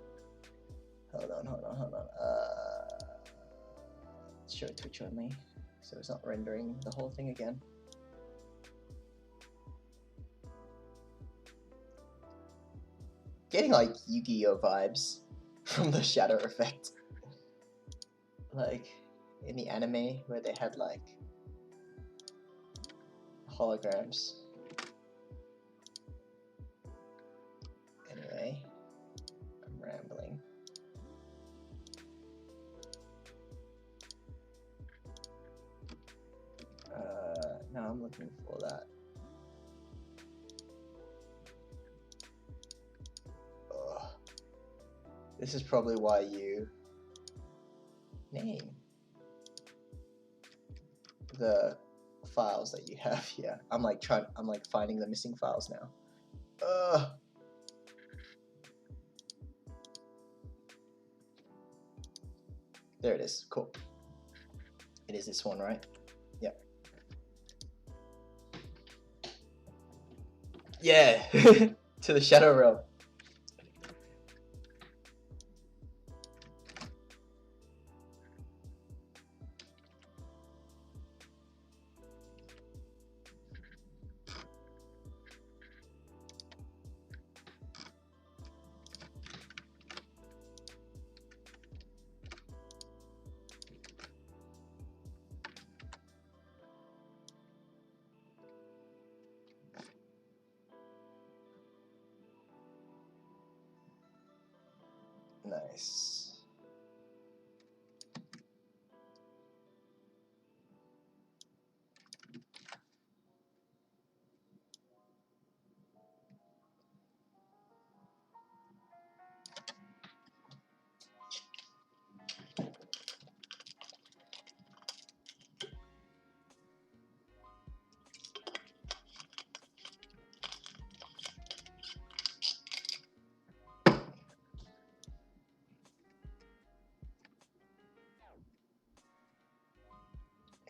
Hold on. Show Twitch only, so it's not rendering the whole thing again. Getting like Yu-Gi-Oh vibes from the shadow effect. Like in the anime where they had like holograms. Anyway, I'm rambling. Now I'm looking for that. Ugh. This is probably why you name the files that you have here. I'm like finding the missing files now. There it is. Cool. It is this one, right? Yep. Yeah. To the Shadow Realm. Nice.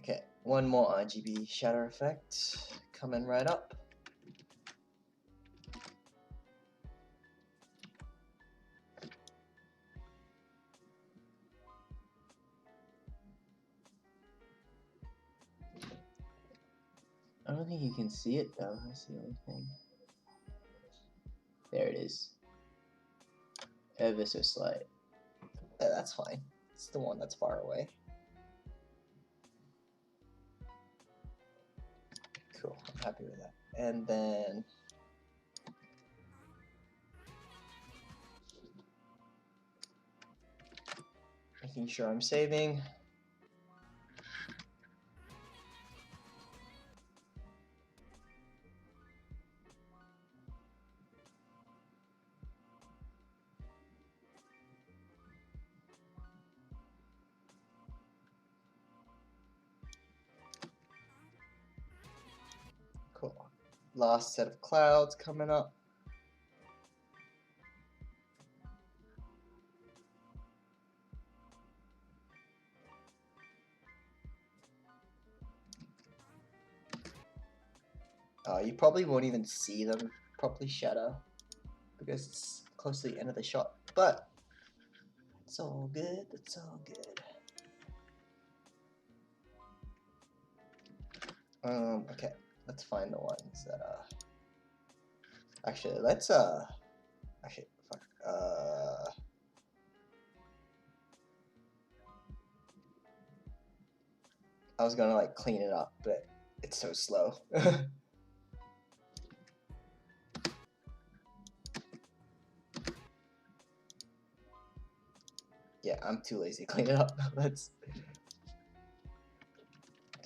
Okay, one more RGB shadow effect coming right up. I don't think you can see it though, that's the only thing. There it is. Ever so slight. Yeah, that's fine. It's the one that's far away. Cool, I'm happy with that. And then making sure I'm saving. last set of clouds coming up. You probably won't even see them properly shadow because it's close to the end of the shot, but it's all good, it's all good. Okay, let's find the ones that actually, let's actually, fuck, I was gonna like clean it up, but it's so slow. Yeah, I'm too lazy to clean it up. Let's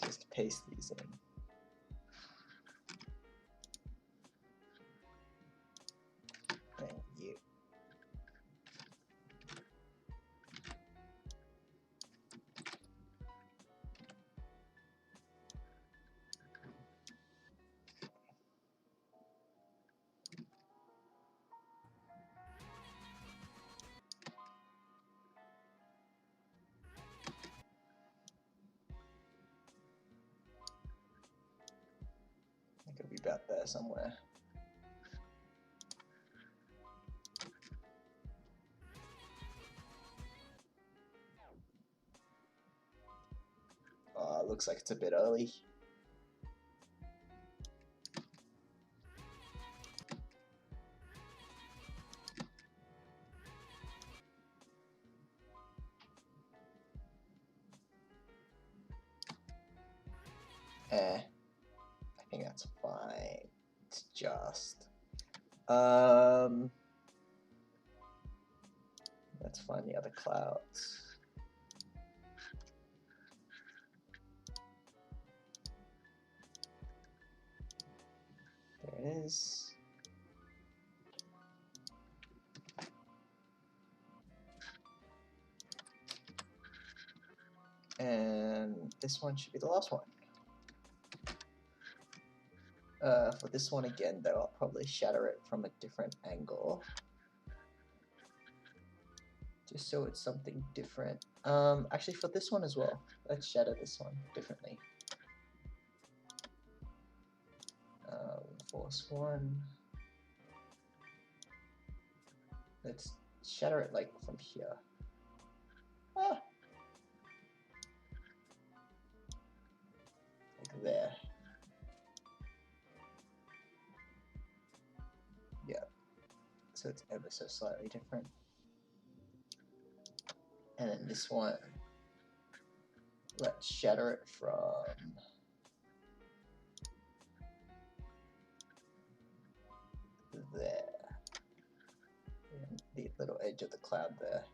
just paste these in. Thank you. I could be about there somewhere. Looks like it's a bit early. I think that's fine. It's just let's find the other clouds. There it is. And this one should be the last one. For this one again, though, I'll probably shatter it from a different angle, just so it's something different. Actually, for this one as well, let's shatter this one differently. Force 1. Let's shatter it like from here. Like there. Yeah. So it's ever so slightly different. And then this one, let's shatter it from there. And the little edge of the cloud there.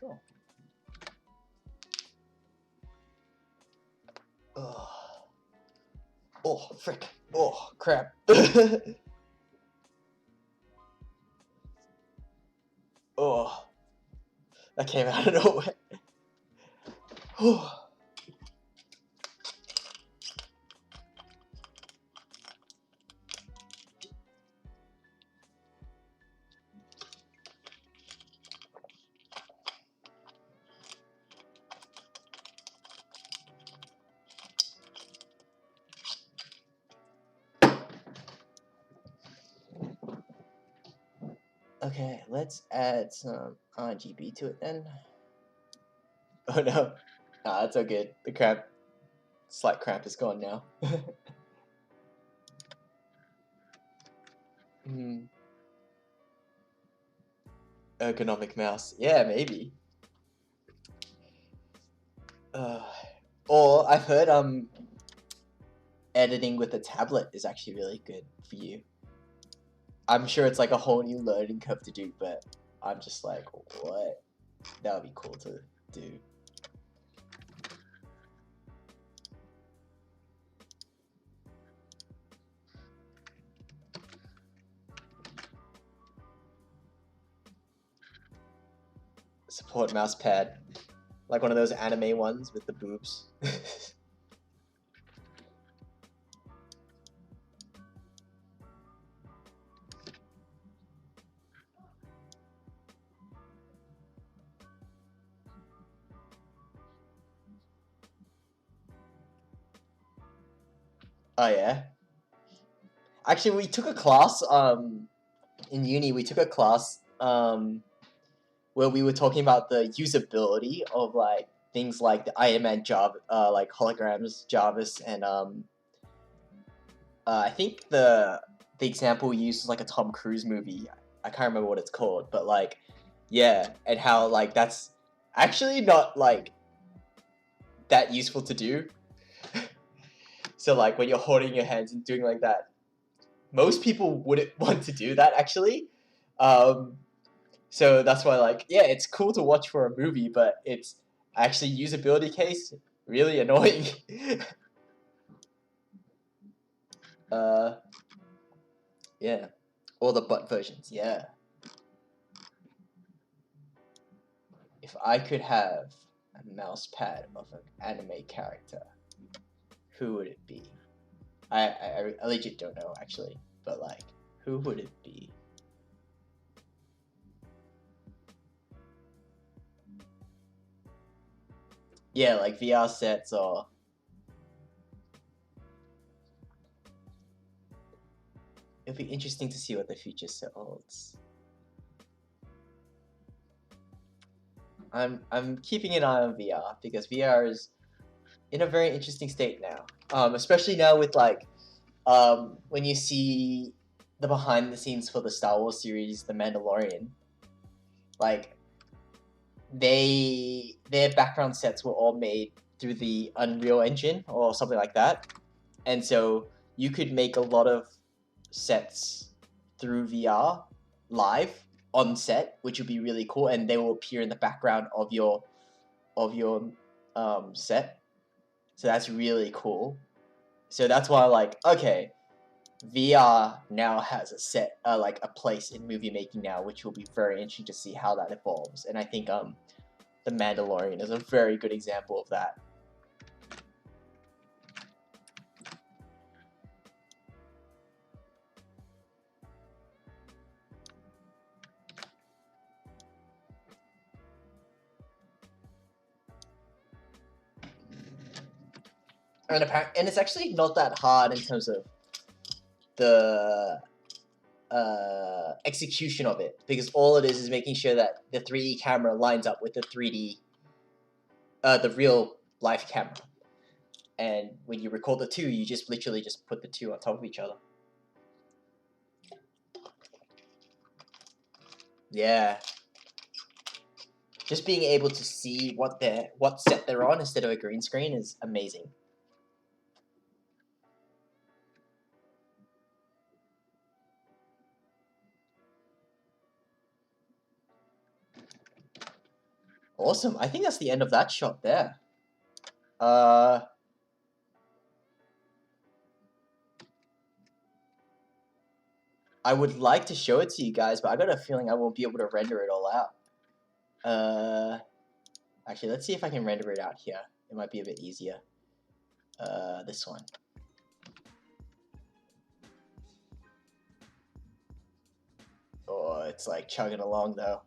Cool. Oh. Oh, frick. Oh, crap. Oh. That came out of nowhere. Oh. Okay, let's add some RGB to it then. Oh no. Nah, that's all good. The cramp, slight cramp is gone now. Ergonomic mouse. Yeah, maybe. Or I've heard editing with a tablet is actually really good for you. I'm sure it's like a whole new learning curve to do, but I'm just like, what? That would be cool to do. Support mouse pad. Like one of those anime ones with the boobs. Oh yeah. Actually, we took a class in uni. We took a class where we were talking about the usability of like things like the Iron Man Java, like holograms, Jarvis, and I think the example we used was like a Tom Cruise movie. I can't remember what it's called, but like, yeah, and how like that's actually not like that useful to do. So like when you're holding your hands and doing like that, most people wouldn't want to do that actually. So that's why like, yeah, it's cool to watch for a movie, but it's actually usability case really annoying. Yeah, or the butt versions, yeah. If I could have a mouse pad of an anime character, who would it be? I legit don't know actually, but like, who would it be? Yeah, like VR sets or... It'll be interesting to see what the future holds. I'm keeping an eye on VR because VR is in a very interesting state now. Especially now with like when you see the behind the scenes for the Star Wars series, The Mandalorian, like their background sets were all made through the Unreal Engine or something like that, and so you could make a lot of sets through VR live on set, which would be really cool, and they will appear in the background of your set. So that's really cool. So that's why, like, okay, VR now has a set, like a place in movie making now, which will be very interesting to see how that evolves. And I think The Mandalorian is a very good example of that. And it's actually not that hard in terms of the execution of it, because all it is making sure that the 3D camera lines up with the 3D, the real life camera. And when you record the two, you just literally just put the two on top of each other. Yeah. Just being able to see what set they're on instead of a green screen is amazing. Awesome. I think that's the end of that shot there. I would like to show it to you guys, but I got a feeling I won't be able to render it all out. Actually, let's see if I can render it out here. It might be a bit easier. This one. Oh, it's like chugging along though.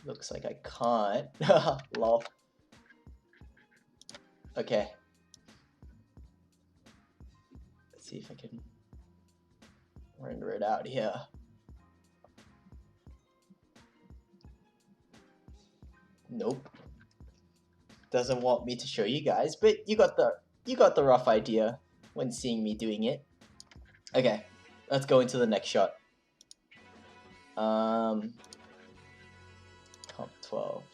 Looks like I can't. Lol. Okay. Let's see if I can render it out here. Nope. Doesn't want me to show you guys, but you got the rough idea when seeing me doing it. Okay, let's go into the next shot. Comp 12.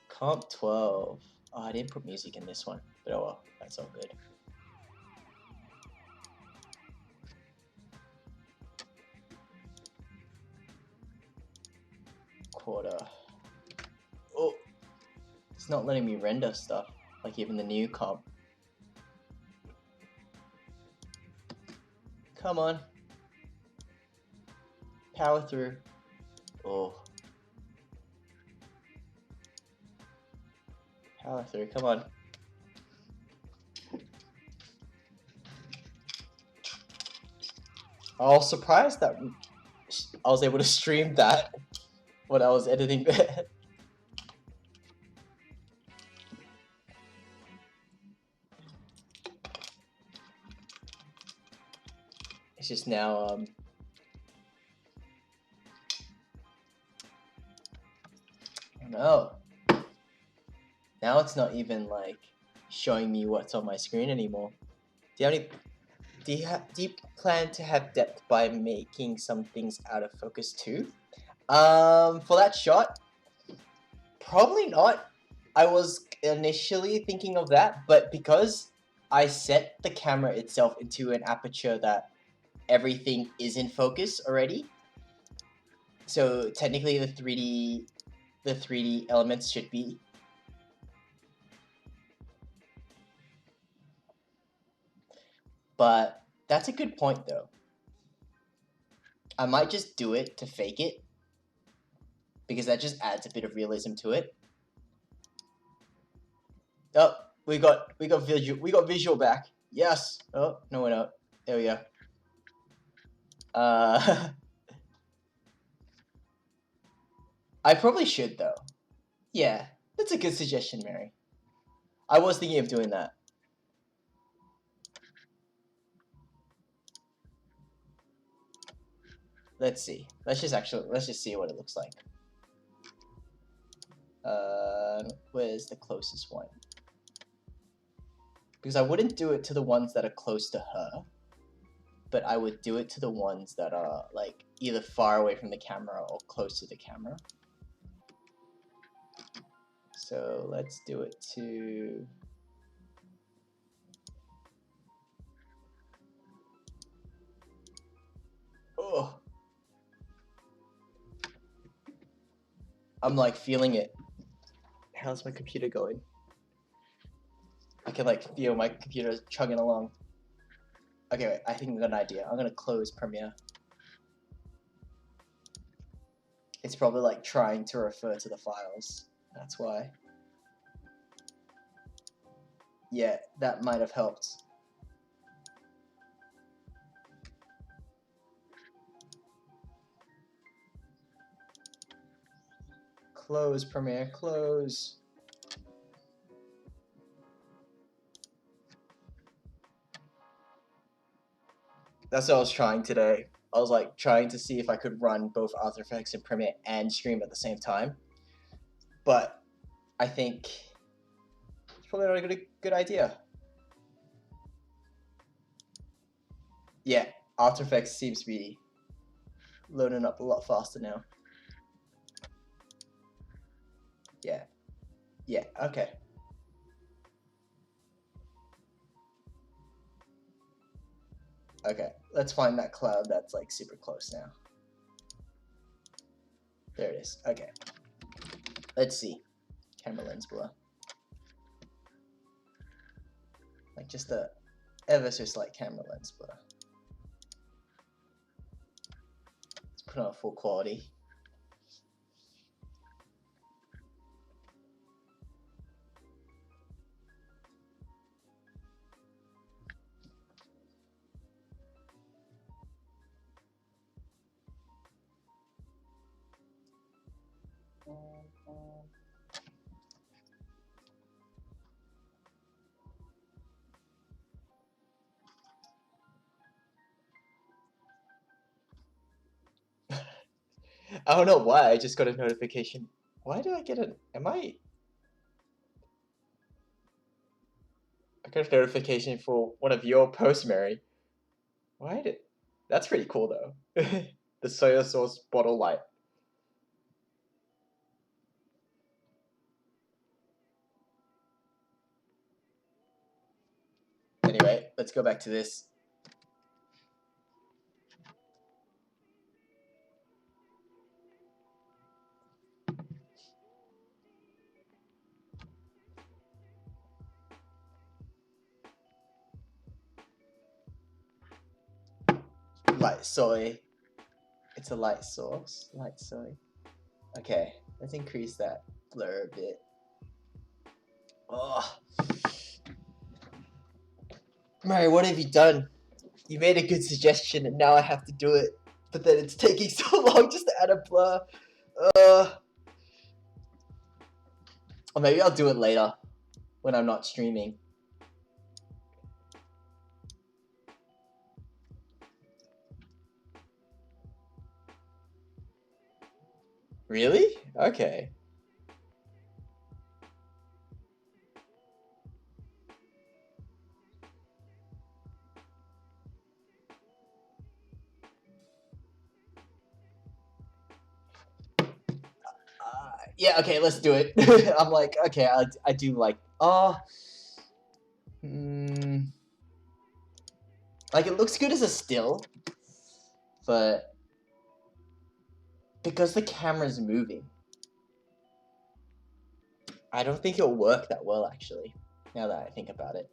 Comp 12. Oh, I didn't put music in this one, but oh well, that's all good. Quarter. Oh, It's not letting me render stuff, like even the new comp. Come on. Power through. Oh. Power through, come on. I was surprised that I was able to stream that when I was editing it. It's just now, no. Now it's not even like showing me what's on my screen anymore. Do you plan to have depth by making some things out of focus too? For that shot, probably not. I was initially thinking of that, but because I set the camera itself into an aperture that everything is in focus already, so technically the 3D elements should be. But that's a good point though. I might just do it to fake it, because that just adds a bit of realism to it. Oh, we got visual back. Yes. Oh, no, we're not. There we go. I probably should though. Yeah, that's a good suggestion, Mary. I was thinking of doing that. Let's see. Let's just see what it looks like. Where's the closest one? Because I wouldn't do it to the ones that are close to her, but I would do it to the ones that are like either far away from the camera or close to the camera. So let's do it to... Oh, I'm like feeling it. How's my computer going? I can like feel my computer chugging along. Okay, wait, I think I got an idea. I'm gonna close Premiere. It's probably like trying to refer to the files. That's why. Yeah, that might have helped. Close Premiere, close. That's what I was trying today. I was like trying to see if I could run both After Effects and Premiere and stream at the same time. But I think it's probably not a good idea. Yeah, After Effects seems to be loading up a lot faster now. Yeah. Yeah, okay. Okay, let's find that cloud that's like super close now. There it is. Okay. Let's see. Camera lens blur. Like just a ever so slight camera lens blur. Let's put on full quality. I don't know why, I just got a notification. Why do I get I got a notification for one of your posts, Mary. That's pretty cool though. The soya sauce bottle light. Anyway, let's go back to this. light soy. It's a light source. Light soy. Okay, let's increase that blur a bit. Oh. Mary, what have you done? You made a good suggestion and now I have to do it. But then it's taking so long just to add a blur. Or maybe I'll do it later when I'm not streaming. Really? Okay. Yeah, okay, let's do it. I'm like, okay, I do like, like it looks good as a still, but because the camera's moving, I don't think it'll work that well actually, now that I think about it.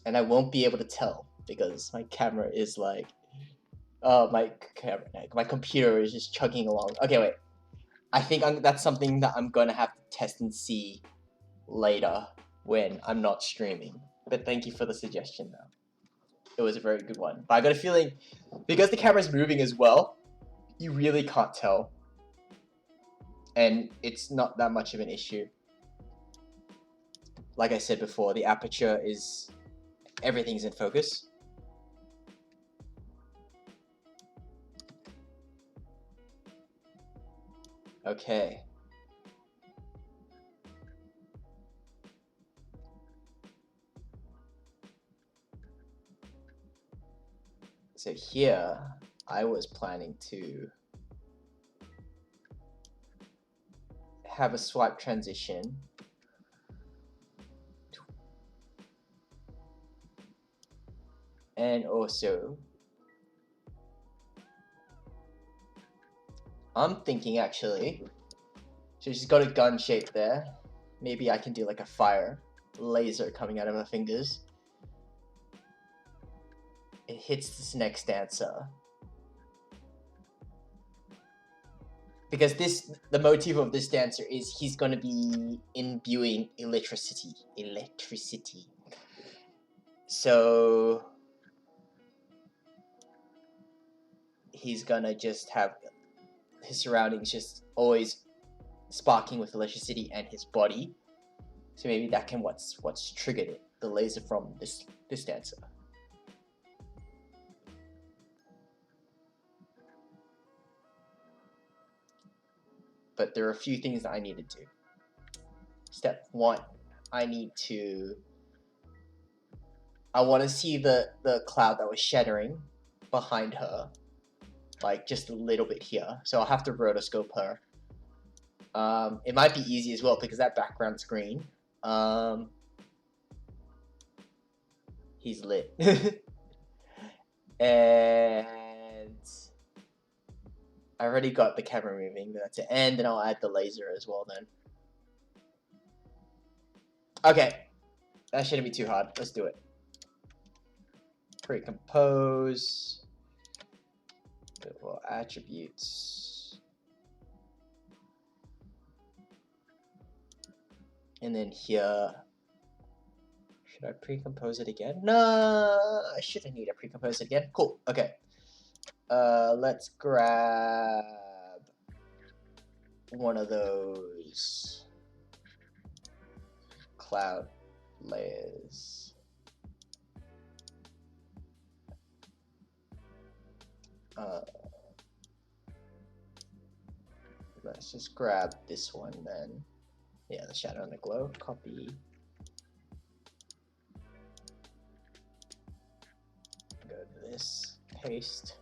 And I won't be able to tell because my camera is like, my computer is just chugging along. Okay, wait. I think that's something that I'm gonna have to test and see later when I'm not streaming. But thank you for the suggestion though. It was a very good one. But I got a feeling, because the camera's moving as well, you really can't tell. And it's not that much of an issue. Like I said before, the aperture is, everything's in focus. Okay. So here, I was planning to have a swipe transition. And also, I'm thinking actually, so she's got a gun shape there. Maybe I can do like a fire laser coming out of her fingers. It hits this next dancer. Because the motif of this dancer is he's going to be imbuing electricity. So he's going to just have his surroundings just always sparking with electricity and his body. So maybe that can what's triggered it, the laser from this dancer. But there are a few things that I need to do. Step one, I want to see the cloud that was shattering behind her, like just a little bit here. So I'll have to rotoscope her. It might be easy as well because that background's green. He's lit. And I already got the camera moving, but that's it. And then I'll add the laser as well then. Okay. That shouldn't be too hard. Let's do it. Pre-compose. Attributes. And then here. Should I pre-compose it again? No, I shouldn't need to pre-compose it again. Cool. Okay. Let's grab one of those cloud layers. Let's just grab this one then. Yeah, the shadow and the glow. Copy. Go to this. Paste.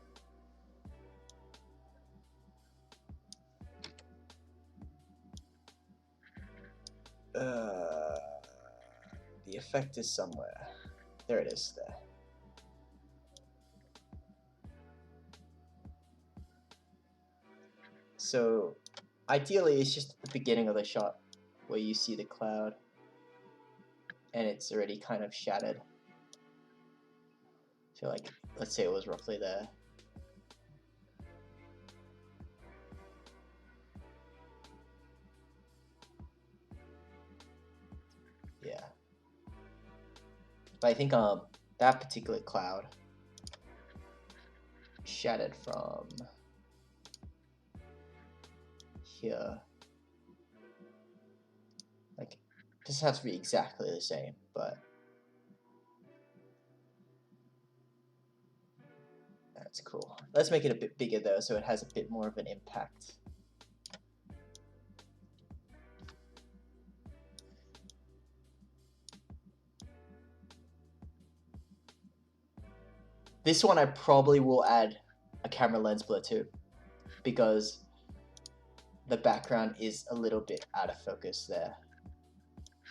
The effect is somewhere. There it is, there. So, ideally, it's just at the beginning of the shot where you see the cloud and it's already kind of shattered. feel like, let's say it was roughly there. Yeah. But I think that particular cloud shattered from here. Like, it doesn't have to be exactly the same, but that's cool. Let's make it a bit bigger though, so it has a bit more of an impact. This one I probably will add a camera lens blur too, because the background is a little bit out of focus there.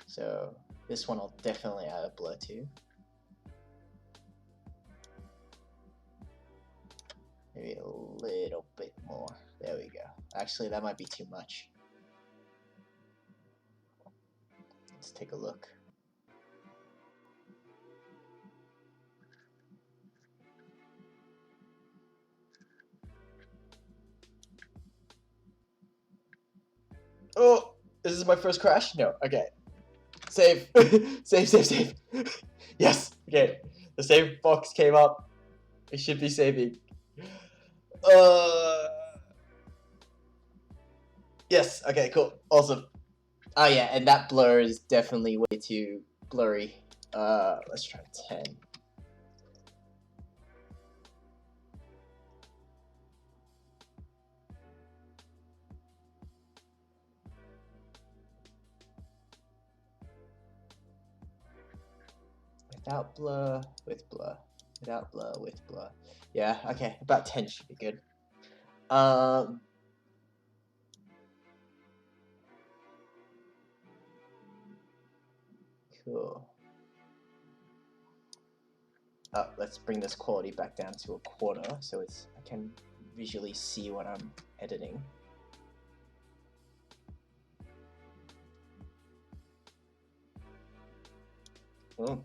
So this one I'll definitely add a blur to. Maybe a little bit more. There we go. Actually, that might be too much. Let's take a look. Oh, this is my first crash? No, okay. Save. Save, save, save. Yes, okay. The save box came up. It should be saving. Yes, okay, cool. Awesome. Oh yeah, and that blur is definitely way too blurry. Let's try 10. Without blur, with blur. Without blur, with blur. Yeah, okay, about 10 should be good. Cool. Let's bring this quality back down to a quarter so I can visually see what I'm editing. Oh.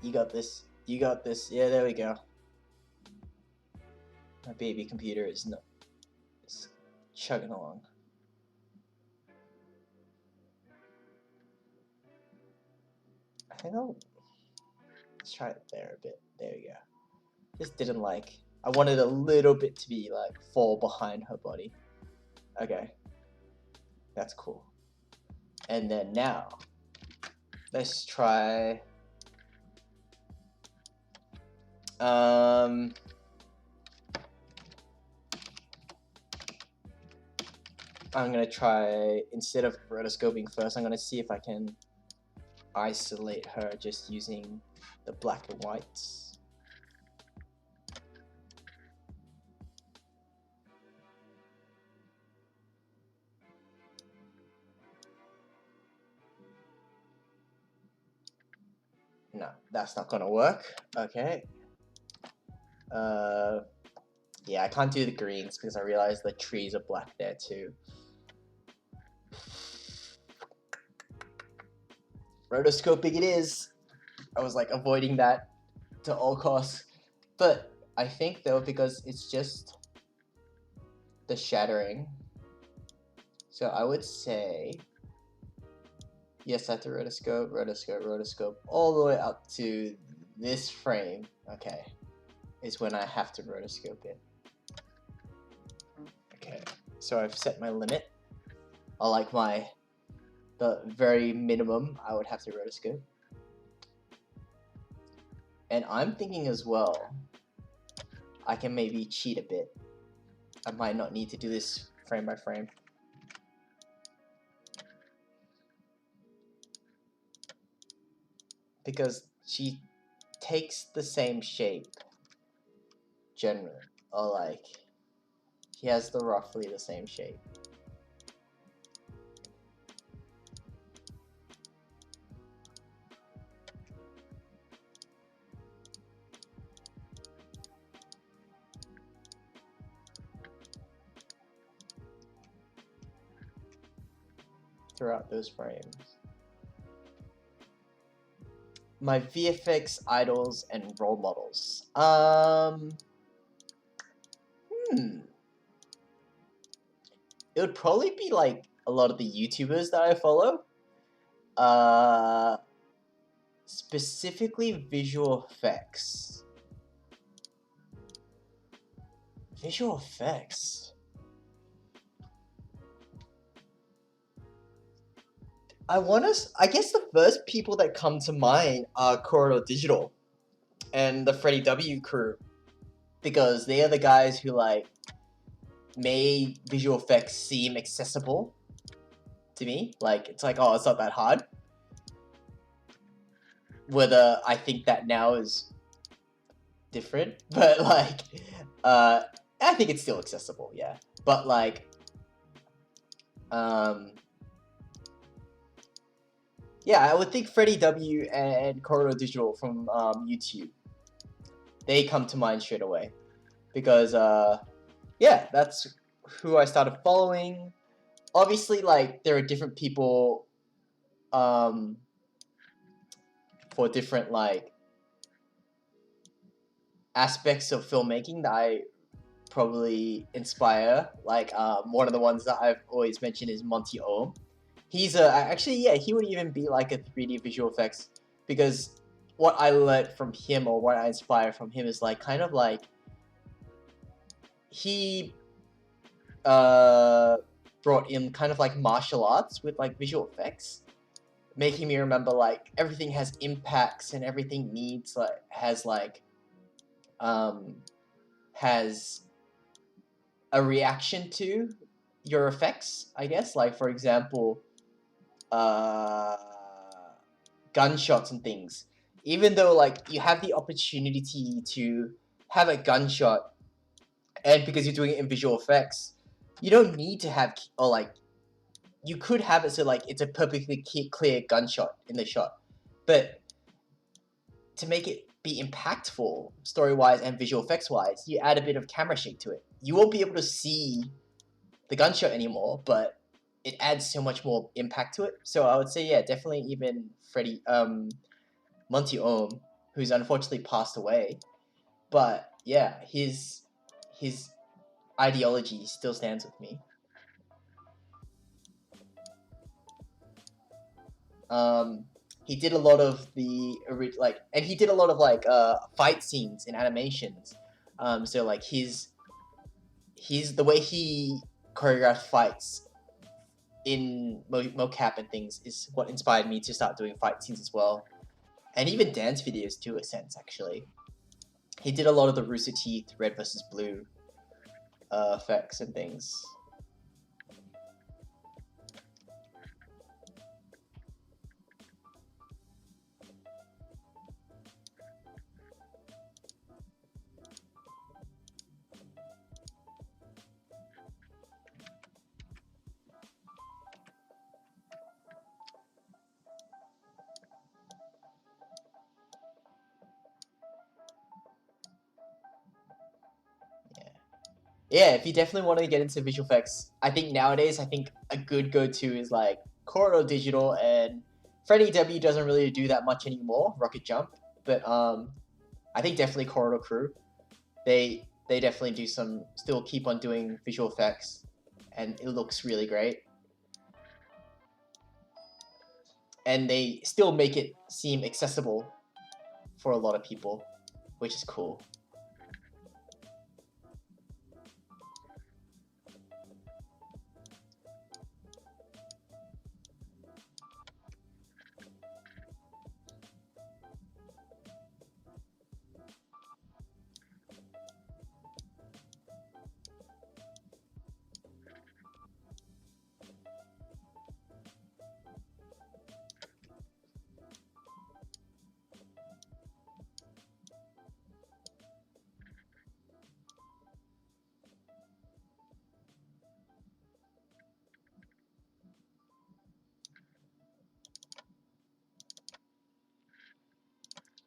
You got this. You got this. Yeah, there we go. My baby computer is chugging along. I think let's try it there a bit. There we go. Just didn't like. I wanted a little bit to be like fall behind her body. Okay. That's cool. And then now, let's try. I'm gonna try, instead of rotoscoping first, I'm gonna see if I can isolate her just using the black and whites. No, that's not gonna work. Okay. Yeah, I can't do the greens because I realized the trees are black there too. Rotoscoping it is. I was like avoiding that to all costs. But I think though, because it's just the shattering. So I would say, yes, I have to rotoscope, rotoscope, rotoscope, all the way up to this frame. Okay, is when I have to rotoscope it. Okay, so I've set my limit. I like the very minimum I would have to rotoscope. And I'm thinking as well, I can maybe cheat a bit. I might not need to do this frame by frame. Because she takes the same shape, generally, or like, she has roughly the same shape. Throughout those frames. my VFX idols and role models. It would probably be like a lot of the YouTubers that I follow. Specifically visual effects. Visual effects. I guess the first people that come to mind are Corridor Digital and the Freddie W crew, because they are the guys who like made visual effects seem accessible to me. Like, it's like, oh, it's not that hard. Whether I think that now is different, but like, I think it's still accessible, yeah. But like, yeah, I would think Freddie W and Corridor Digital from YouTube, they come to mind straight away, because yeah, that's who I started following. Obviously, like, there are different people for different like aspects of filmmaking that I probably inspire. Like, one of the ones that I've always mentioned is Monty Ohm. He's actually, yeah, he would even be like a 3D visual effects, because what I learned from him, or what I inspired from him, is like kind of like he brought in kind of like martial arts with like visual effects, making me remember like everything has impacts and everything needs like has a reaction to your effects, I guess. Like, for example, gunshots and things. Even though like you have the opportunity to have a gunshot, and because you're doing it in visual effects, you don't need to have, or like, you could have it so like it's a perfectly clear gunshot in the shot, but to make it be impactful story-wise and visual effects-wise, you add a bit of camera shake to it. You won't be able to see the gunshot anymore, but it adds so much more impact to it. So I would say, yeah, definitely even Monty Ohm, who's unfortunately passed away, but yeah, his ideology still stands with me. He did a lot of the like, and he did a lot of like fight scenes in animations. So like he's the way he choreographed fights in mocap and things is what inspired me to start doing fight scenes as well, and even dance videos to a sense. Actually, he did a lot of the Rooster Teeth Red versus Blue effects and things. Yeah, if you definitely want to get into visual effects, I think nowadays, I think a good go-to is like Corridor Digital, and Freddie W doesn't really do that much anymore, Rocket Jump, but I think definitely Corridor Crew. They definitely do still keep on doing visual effects, and it looks really great. And they still make it seem accessible for a lot of people, which is cool.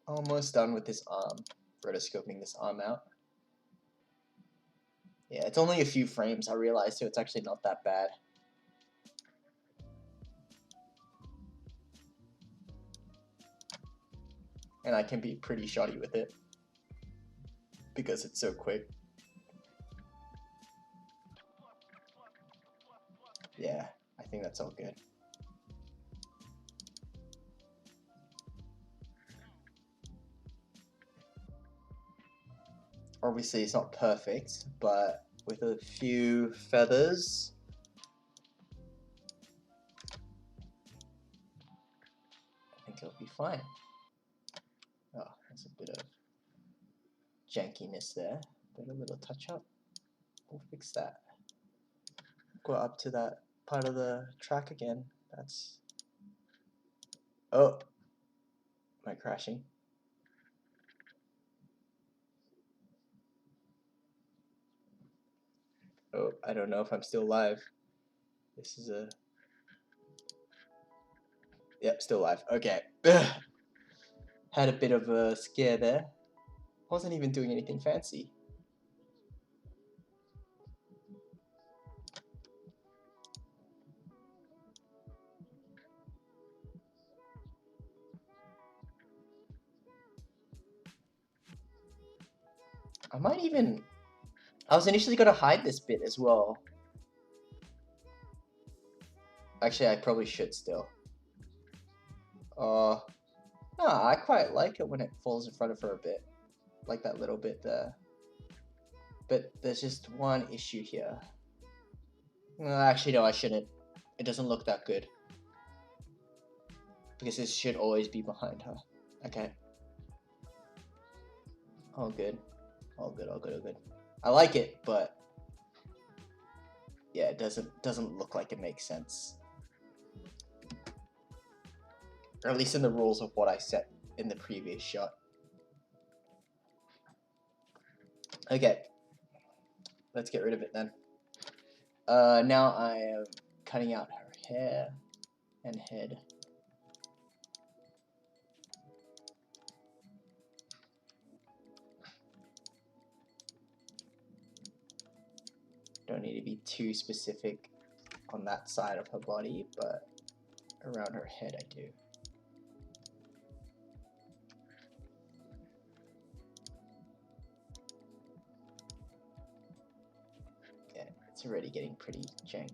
Almost done with this arm, rotoscoping this arm out. Yeah, it's only a few frames, I realized, so it's actually not that bad. and I can be pretty shoddy with it because it's so quick. Yeah, I think that's all good. Obviously it's not perfect, but with a few feathers, I think it'll be fine. Oh, there's a bit of jankiness there, but a little touch up. We'll fix that. Go up to that part of the track again. That's... Oh, am I crashing? Oh, I don't know if I'm still live. This is a... Yep, still live. Okay. Had a bit of a scare there. Wasn't even doing anything fancy. I might even... I was initially going to hide this bit as well. Actually, I probably should still. No, I quite like it when it falls in front of her a bit. Like that little bit there. But there's just one issue here. Actually, no, I shouldn't. It doesn't look that good. Because this should always be behind her. Okay. All good. All good, all good, all good. I like it, but... yeah, it doesn't look like it makes sense. Or at least in the rules of what I set in the previous shot. Okay. Let's get rid of it then. Now I am cutting out her hair and head. Don't need to be too specific on that side of her body, but around her head I do. Yeah, it's already getting pretty jank.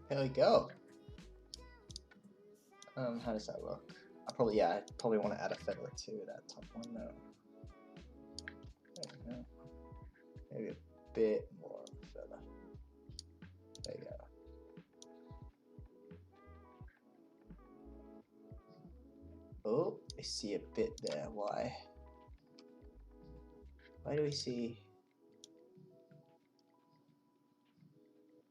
There we go. How does that look? I probably want to add a feather to that top one though. There we go. Maybe a bit more of a feather. There you go. Oh, I see a bit there. Why? Why do we see?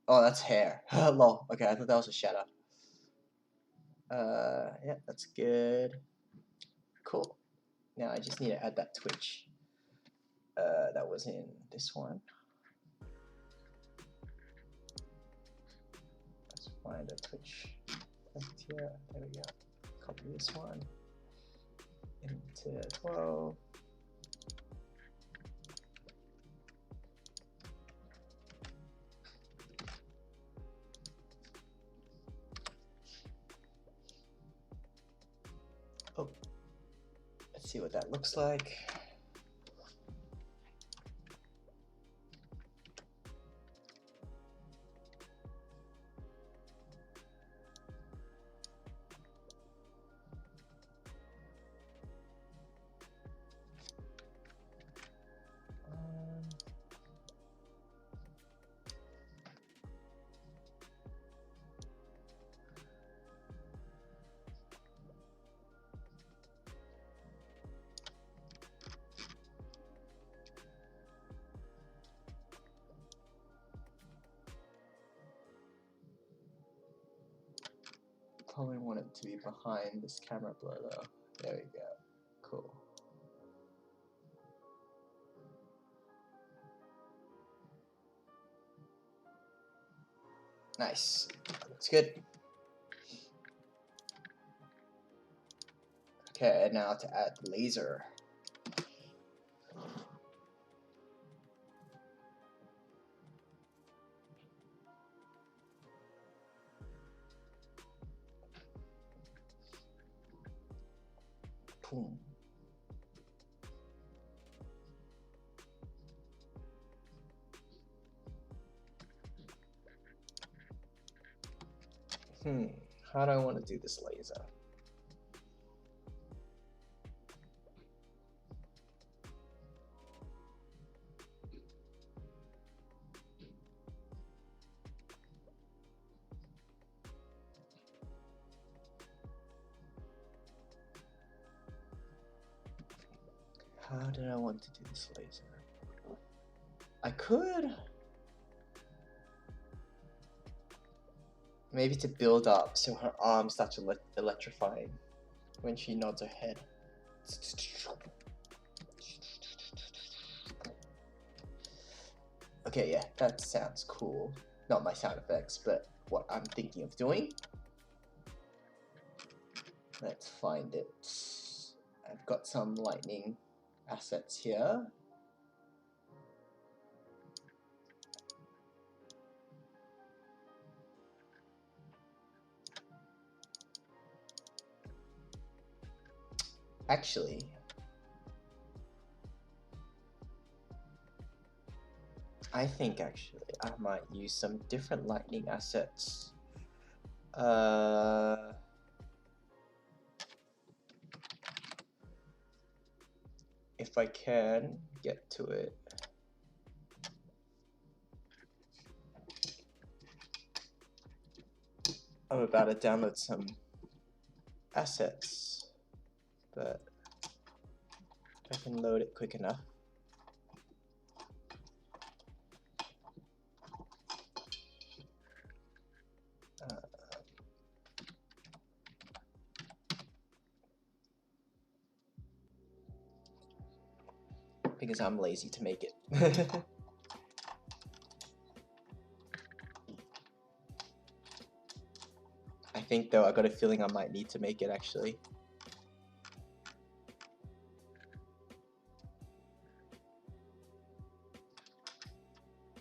Oh, that's hair. Lol. Okay, I thought that was a shadow. Yeah, that's good. Cool. Now I just need to add that twitch. That was in this one. Let's find a twitch left here. There we go. Copy this one into 12. Oh, let's see what that looks like. to be behind this camera blur though. There we go. Cool. Nice. Looks good. Okay, now to add laser. Boom. How do I want to do this laser? How did I want to do this laser? I could maybe to build up so her arms start to electrifying when she nods her head. Okay, yeah, that sounds cool. Not my sound effects, but what I'm thinking of doing. Let's find it. I've got some lightning assets here. Actually, I think I might use some different lightning assets. If I can get to it. I'm about to download some assets, but I can load it quick enough. Because I'm lazy to make it. I think though I got a feeling I might need to make it actually.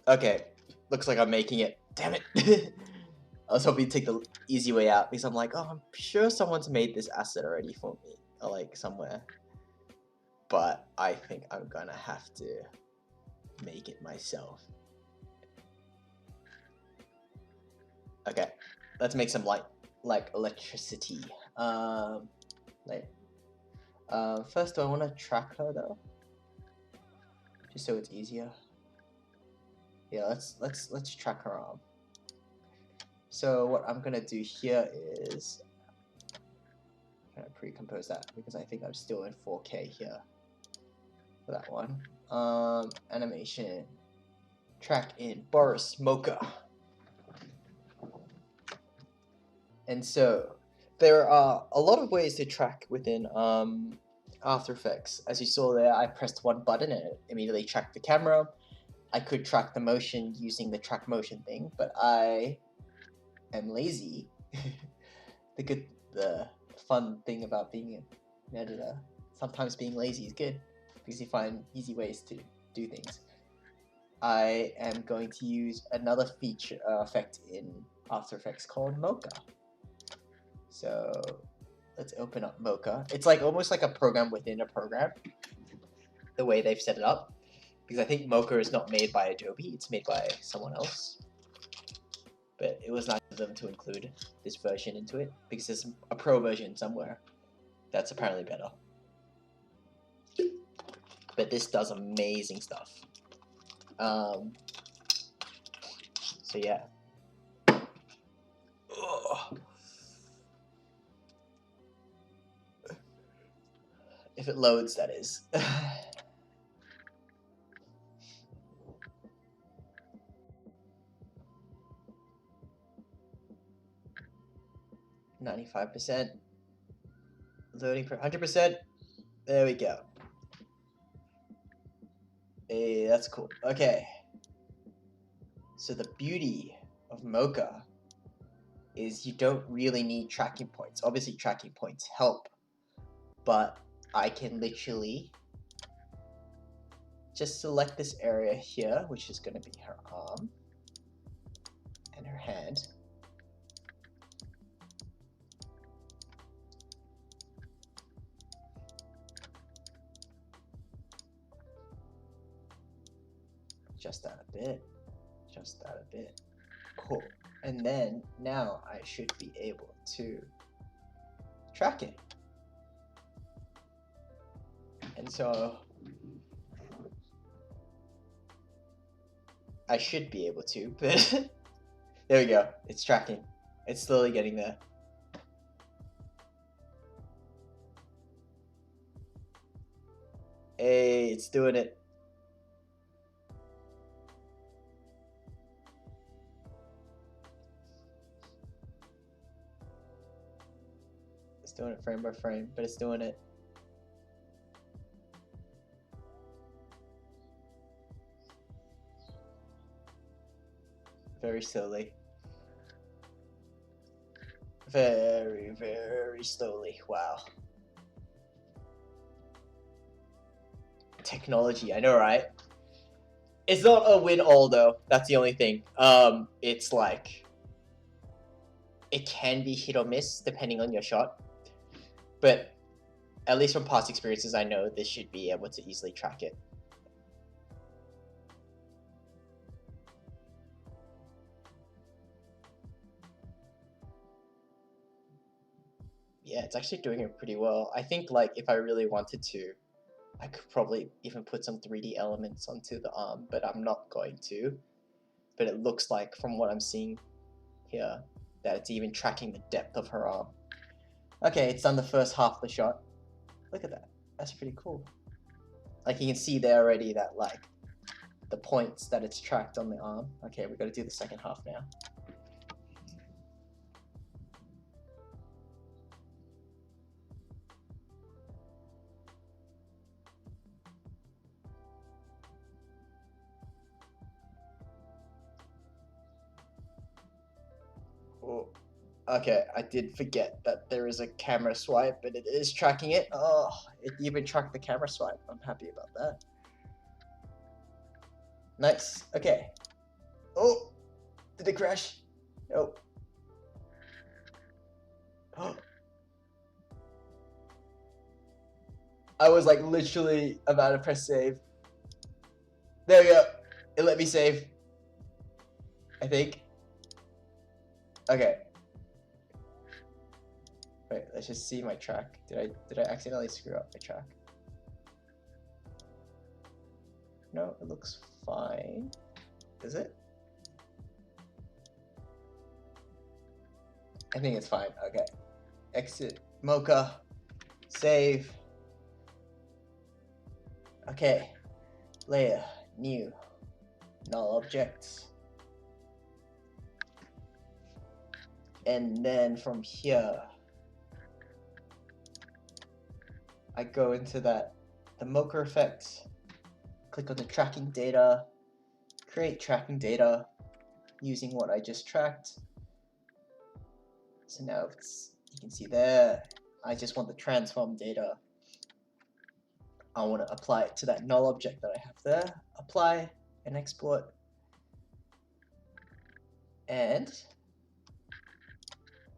Okay, looks like I'm making it. Damn it. I was hoping to take the easy way out because I'm like, oh, I'm sure someone's made this asset already for me, or like somewhere. But I think I'm gonna have to make it myself. Okay, let's make some light, like electricity. First, do I want to track her though? Just so it's easier. Yeah, let's track her arm. So what I'm gonna do here is I'm gonna pre-compose that because I think I'm still in 4K here for that one. Animation, track in Boris Mocha. And so there are a lot of ways to track within After Effects. As you saw there, I pressed one button and it immediately tracked the camera. I could track the motion using the track motion thing, but I am lazy. The fun thing about being an editor, sometimes being lazy is good because you find easy ways to do things. I am going to use another feature effect in After Effects called Mocha. So let's open up Mocha. It's like almost like a program within a program, the way they've set it up. Because I think Mocha is not made by Adobe, it's made by someone else. But it was nice of them to include this version into it, because there's a pro version somewhere that's apparently better. But this does amazing stuff. So yeah. Ugh. If it loads, that is. 95%. 95%. Loading for 100%. There we go. Hey, that's cool. Okay. So the beauty of Mocha is you don't really need tracking points. Obviously tracking points help, but I can literally just select this area here, which is going to be her arm and her hand. Just that a bit, just that a bit. Cool. And then now I should be able to track it. And so I should be able to, but there we go. It's tracking. It's slowly getting there. Hey, it's doing it. It's doing it frame by frame, but it's doing it. Very slowly. Very, very slowly. Wow. Technology, I know, right? It's not a win-all though. That's the only thing. It's like it can be hit or miss depending on your shot, but at least from past experiences, I know this should be able to easily track it. Yeah, it's actually doing it pretty well. I think like if I really wanted to, I could probably even put some 3D elements onto the arm, but I'm not going to. But it looks like from what I'm seeing here that it's even tracking the depth of her arm. Okay, it's done the first half of the shot. Look at that. That's pretty cool. Like you can see there already that like the points that it's tracked on the arm. Okay, we've got to do the second half now. Oh, okay, I did forget that there is a camera swipe, but it is tracking it. Oh, it even tracked the camera swipe. I'm happy about that. Nice. Okay. Oh, did it crash? Nope. Oh. I was like literally about to press save. There we go. It let me save. I think. Okay. Wait, let's just see my track. Did I accidentally screw up my track? No, it looks fine. Is it? I think it's fine. Okay. Exit Mocha. Save. Okay. Layer. New. Null objects. And then from here, I go into the Mocha effect, click on the tracking data, create tracking data using what I just tracked. So now you can see there, I just want the transform data. I want to apply it to that null object that I have there, apply and export. And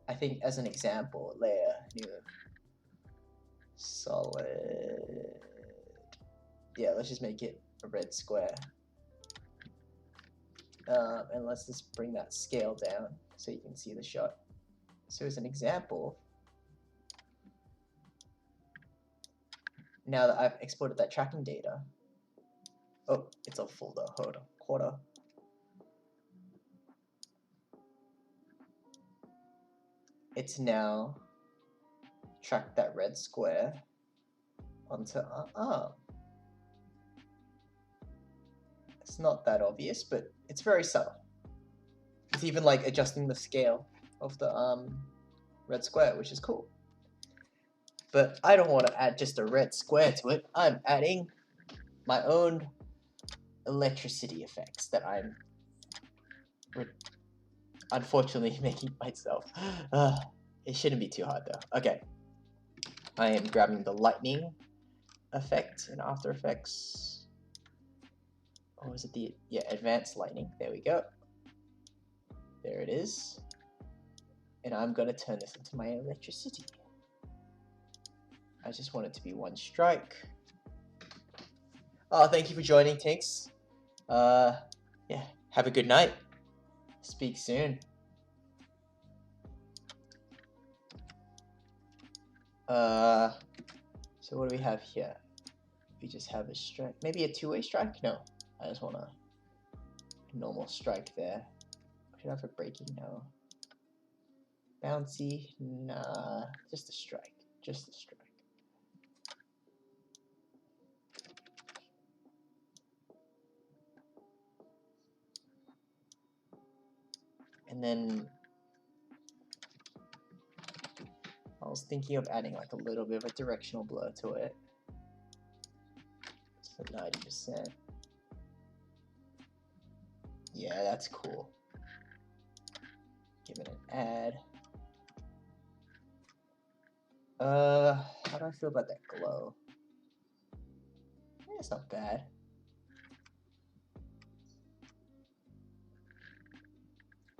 I think as an example, layer, new, solid. Yeah, let's just make it a red square. And let's just bring that scale down so you can see the shot. So as an example, now that I've exported that tracking data, oh, it's all full though, hold on, quarter. It's now tracked that red square onto our arm. It's not that obvious, but it's very subtle. It's even like adjusting the scale of the red square, which is cool. But I don't want to add just a red square to it. I'm adding my own electricity effects that I'm unfortunately making myself. It shouldn't be too hard though. Okay. I am grabbing the lightning effect in After Effects. Or was it the, yeah, advanced lightning. There we go. There it is. And I'm gonna turn this into my electricity. I just want it to be one strike. Oh, thank you for joining, Tinks. Yeah, have a good night. Speak soon. So what do we have here? We just have a strike. Maybe a two-way strike? No, I just want a normal strike there. Should I have a breaking? No. Bouncy? Nah, just a strike. Just a strike. And then I was thinking of adding like a little bit of a directional blur to it. So 90%. Yeah, that's cool. Give it an add. How do I feel about that glow? Yeah, it's not bad.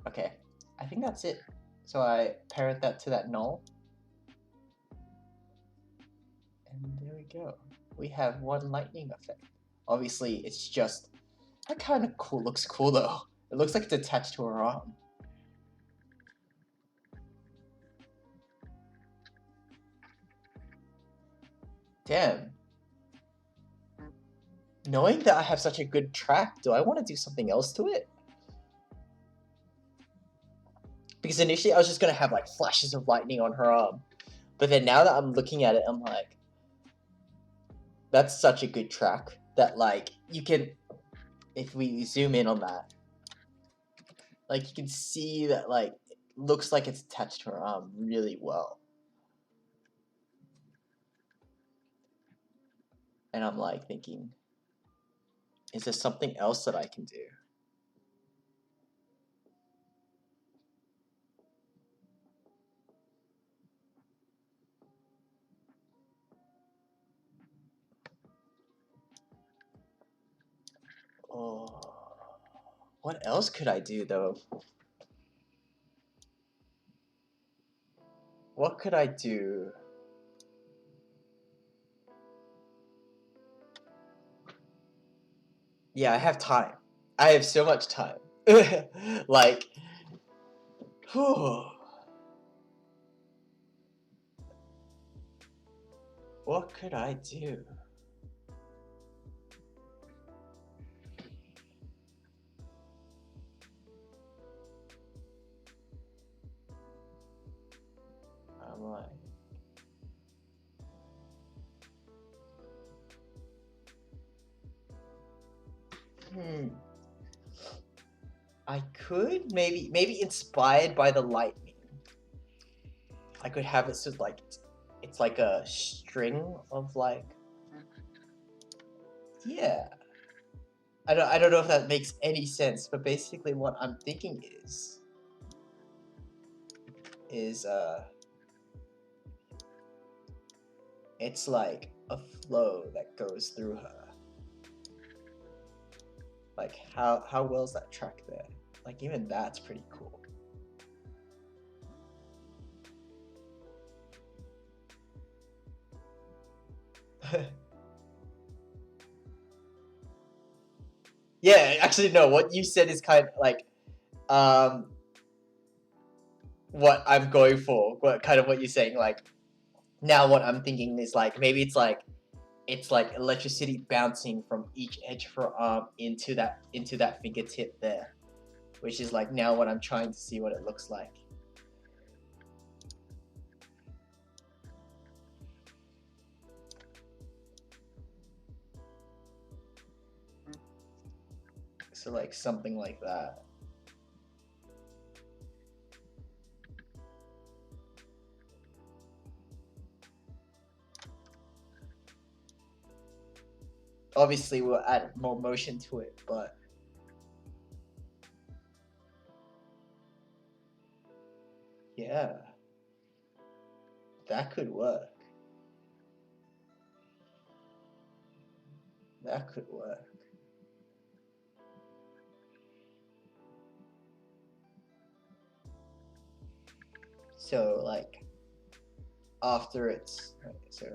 Okay, I think that's it. So I parent that to that null. And there we go. We have one lightning effect. Obviously, it's just, that kind of cool. Looks cool though. It looks like it's attached to her arm. Damn. Knowing that I have such a good track, do I want to do something else to it? Because initially I was just going to have like flashes of lightning on her arm. But then now that I'm looking at it, I'm like, that's such a good track that like you can, if we zoom in on that, like you can see that like it looks like it's attached to her arm really well. And I'm like thinking, is there something else that I can do? Oh, what else could I do though? What could I do? Yeah, I have time. I have so much time. Like, whew. What could I do? I'm like, I could maybe inspired by the lightning. I could have it so like it's like a string of like, yeah. I don't know if that makes any sense, but basically what I'm thinking is it's like a flow that goes through her. Like how well is that track there? Like even that's pretty cool. Yeah, actually no, what you said is kind of like what I'm going for. What kind of what you're saying, like now what I'm thinking is like maybe it's like electricity bouncing from each edge of her arm into that fingertip there, which is like now what I'm trying to see what it looks like. So like something like that. Obviously, we'll add more motion to it, but yeah, that could work. That could work. So like after it's so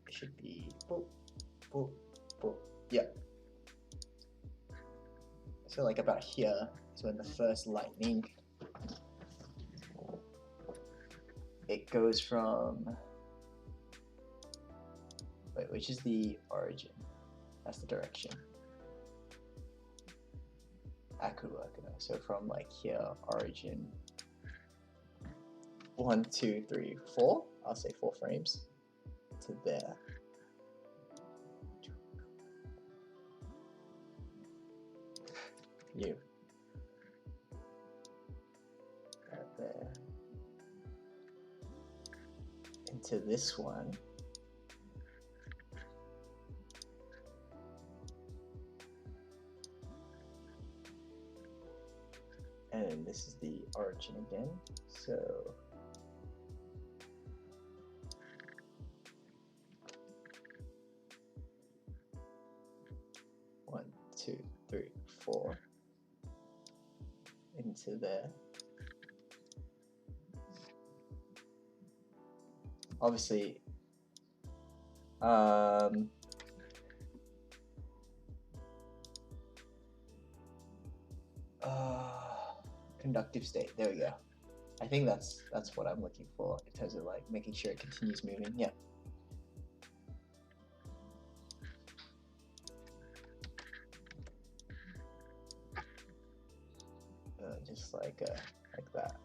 it should be boop, boop, boop. Yeah. So like about here is when the first lightning, it goes from, wait, which is the origin? That's the direction. That could work though. So from like here, origin 1, 2, 3, 4. I'll say 4 frames to there. You. Right there. Into this one. And then this is the origin again. So one, 2, 3, 4 into there. Obviously, conductive state. There we go. I think that's what I'm looking for in terms of like making sure it continues moving. Yeah. Just like that.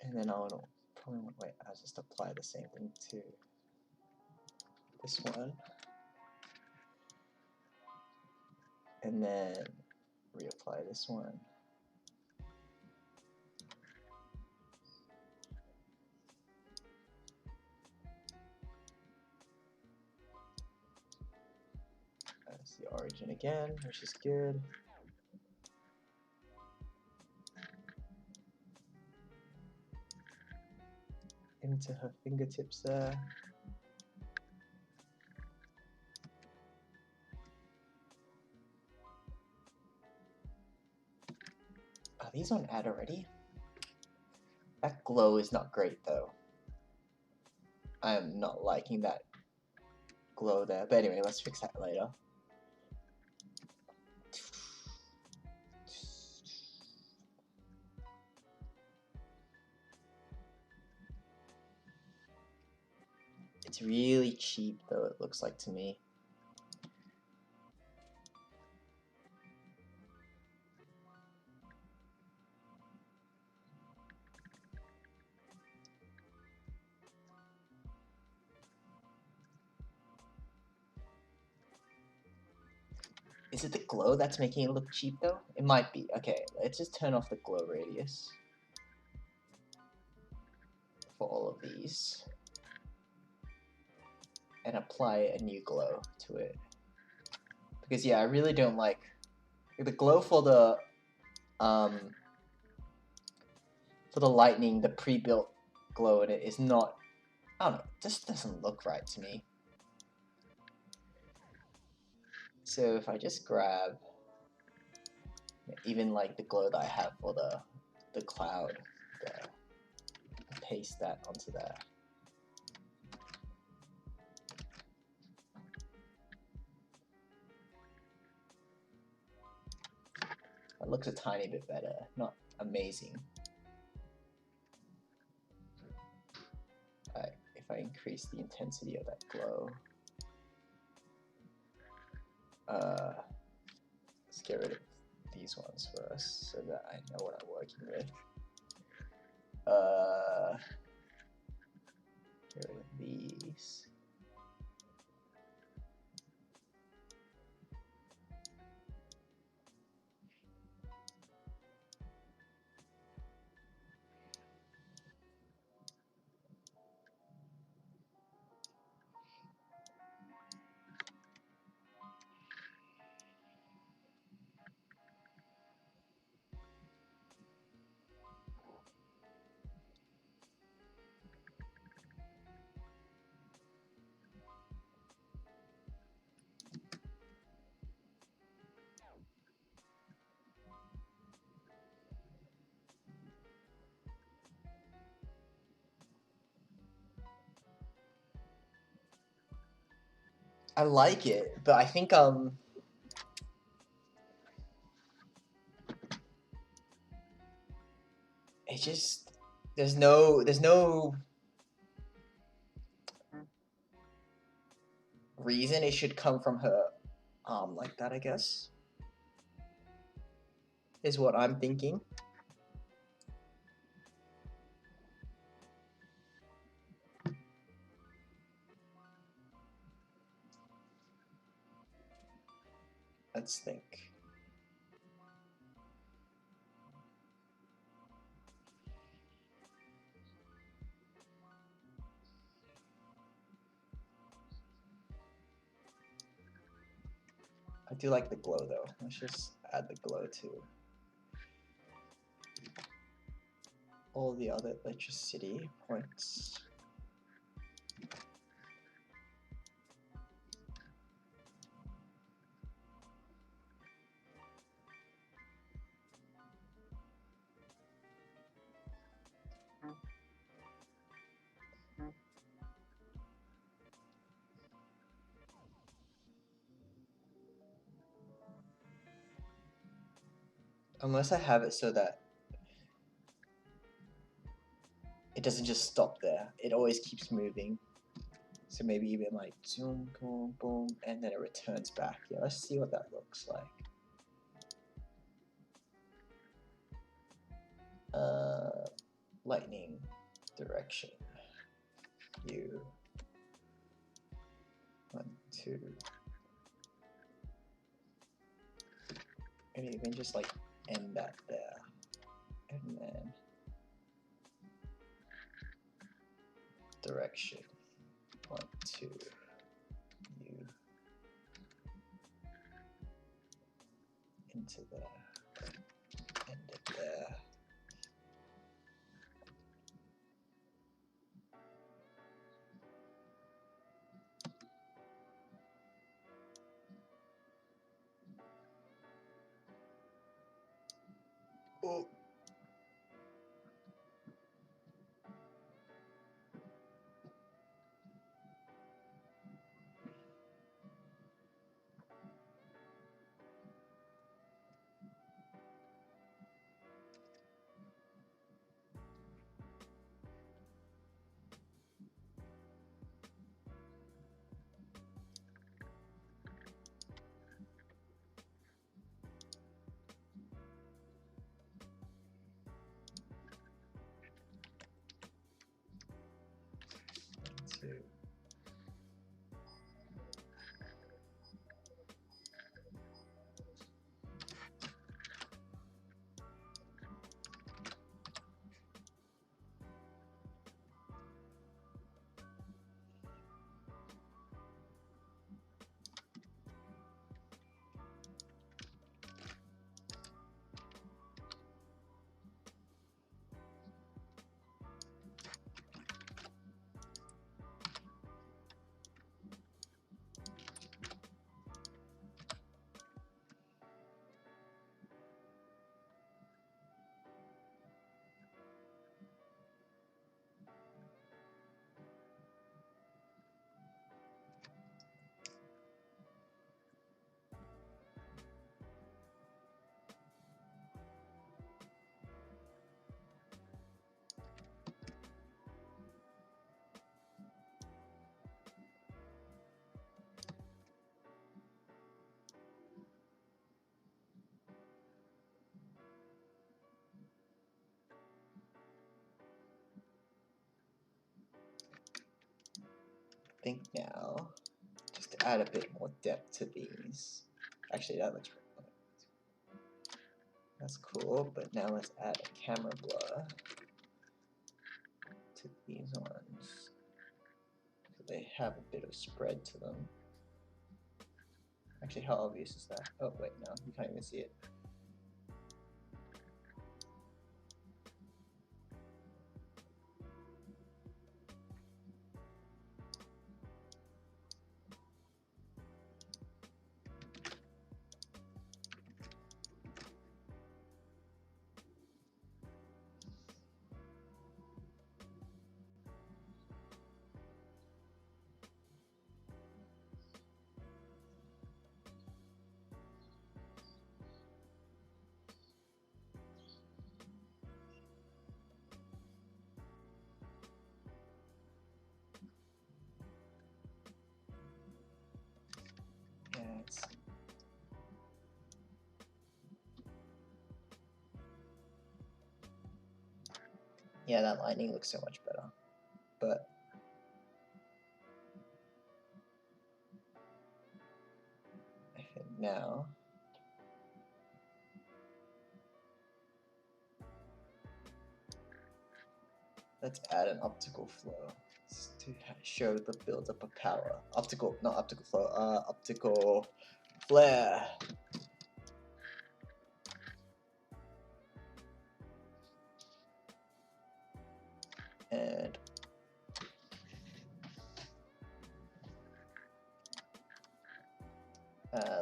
And then I'll just apply the same thing to this one. And then reapply this one. That's the origin again, which is good. Into her fingertips there. Are these on ad already? That glow is not great though. I am not liking that glow there. But anyway, let's fix that later. It's really cheap though, it looks like to me. Is it the glow that's making it look cheap though? It might be. Okay, let's just turn off the glow radius for all of these and apply a new glow to it. Because yeah, I really don't like the glow for the lightning, the pre-built glow in it is not, I don't know, it just doesn't look right to me. So if I just grab even like the glow that I have for the cloud there, paste that onto there. It looks a tiny bit better, not amazing. If I increase the intensity of that glow, let's get rid of these these ones first so that I know what I'm working with. Here are these. I like it, but I think it just there's no reason it should come from her arm like that, I guess. Is what I'm thinking. Let's think. I do like the glow though. Let's just add the glow to all the other electricity points. Unless I have it so that it doesn't just stop there. It always keeps moving. So maybe even like zoom, boom, boom, and then it returns back. Yeah, let's see what that looks like. Lightning direction. U. 1, 2. And even just like end that there. And then direction. 1, 2. U. Into there. End it there. Oh. think now, just to add a bit more depth to these. Actually, that's cool, but now let's add a camera blur to these ones, so they have a bit of spread to them. Actually, how obvious is that? Oh wait, no, you can't even see it. Yeah, that lighting looks so much better. But I think now let's add an optical flow to show the build-up of power. Not optical flow, optical flare. And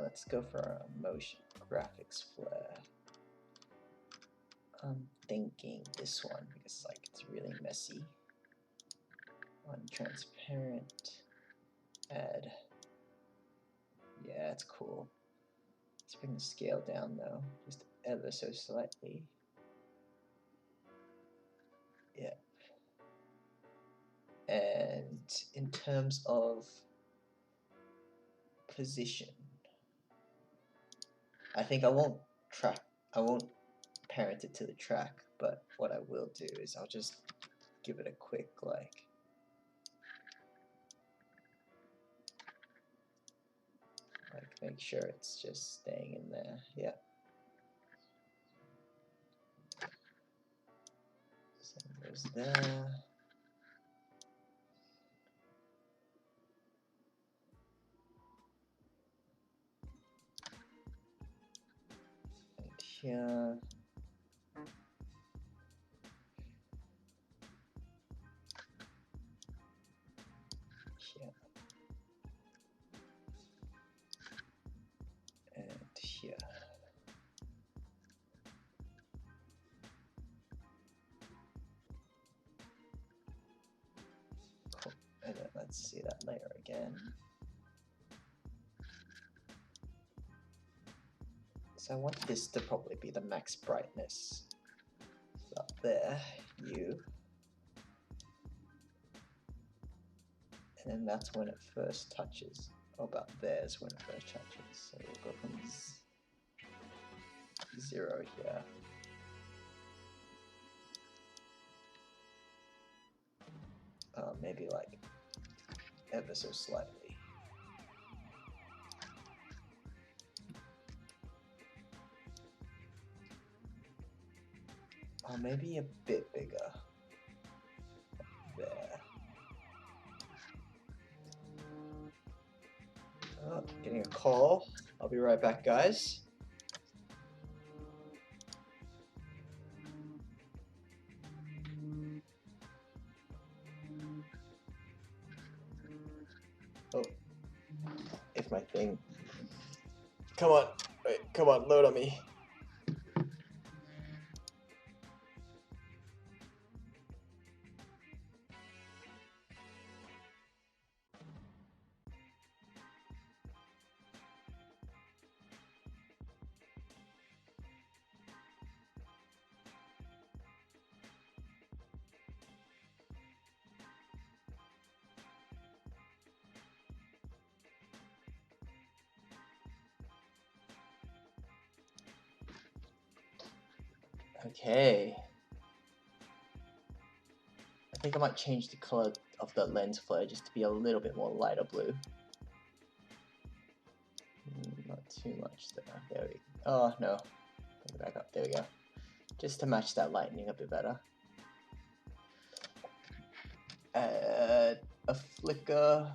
let's go for a motion graphics flare. I'm thinking this one because it's really messy. On transparent, add. Yeah, it's cool. Let's bring the scale down though, just ever so slightly. Yeah. And in terms of position, I think I won't parent it to the track, but what I will do is I'll just give it a quick make sure it's just staying in there. Yeah. So there's there. And here. Here. And here. Cool. And then let's see that layer again. So I want this to probably be the max brightness. So up there, you. And then that's when it first touches. Oh, about there's when it first touches. So we'll go from 0 here. Maybe ever so slightly. Or maybe a bit bigger. There. Oh, getting a call. I'll be right back, guys. Oh, if my thing. Come on, wait, come on, load on me. Okay. I think I might change the color of the lens flare just to be a little bit more lighter blue. Not too much there. There we go. Oh no, bring it back up. There we go. Just to match that lightning a bit better. Add a flicker.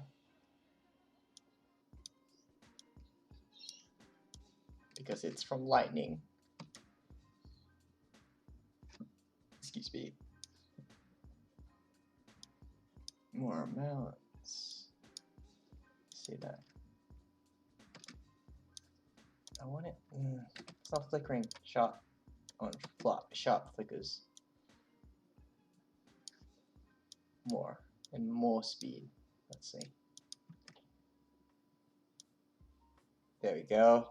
Because it's from lightning. Excuse me. More amounts. See that? I want it. It's not flickering. Sharp on sharp flickers. More and more speed. Let's see. There we go.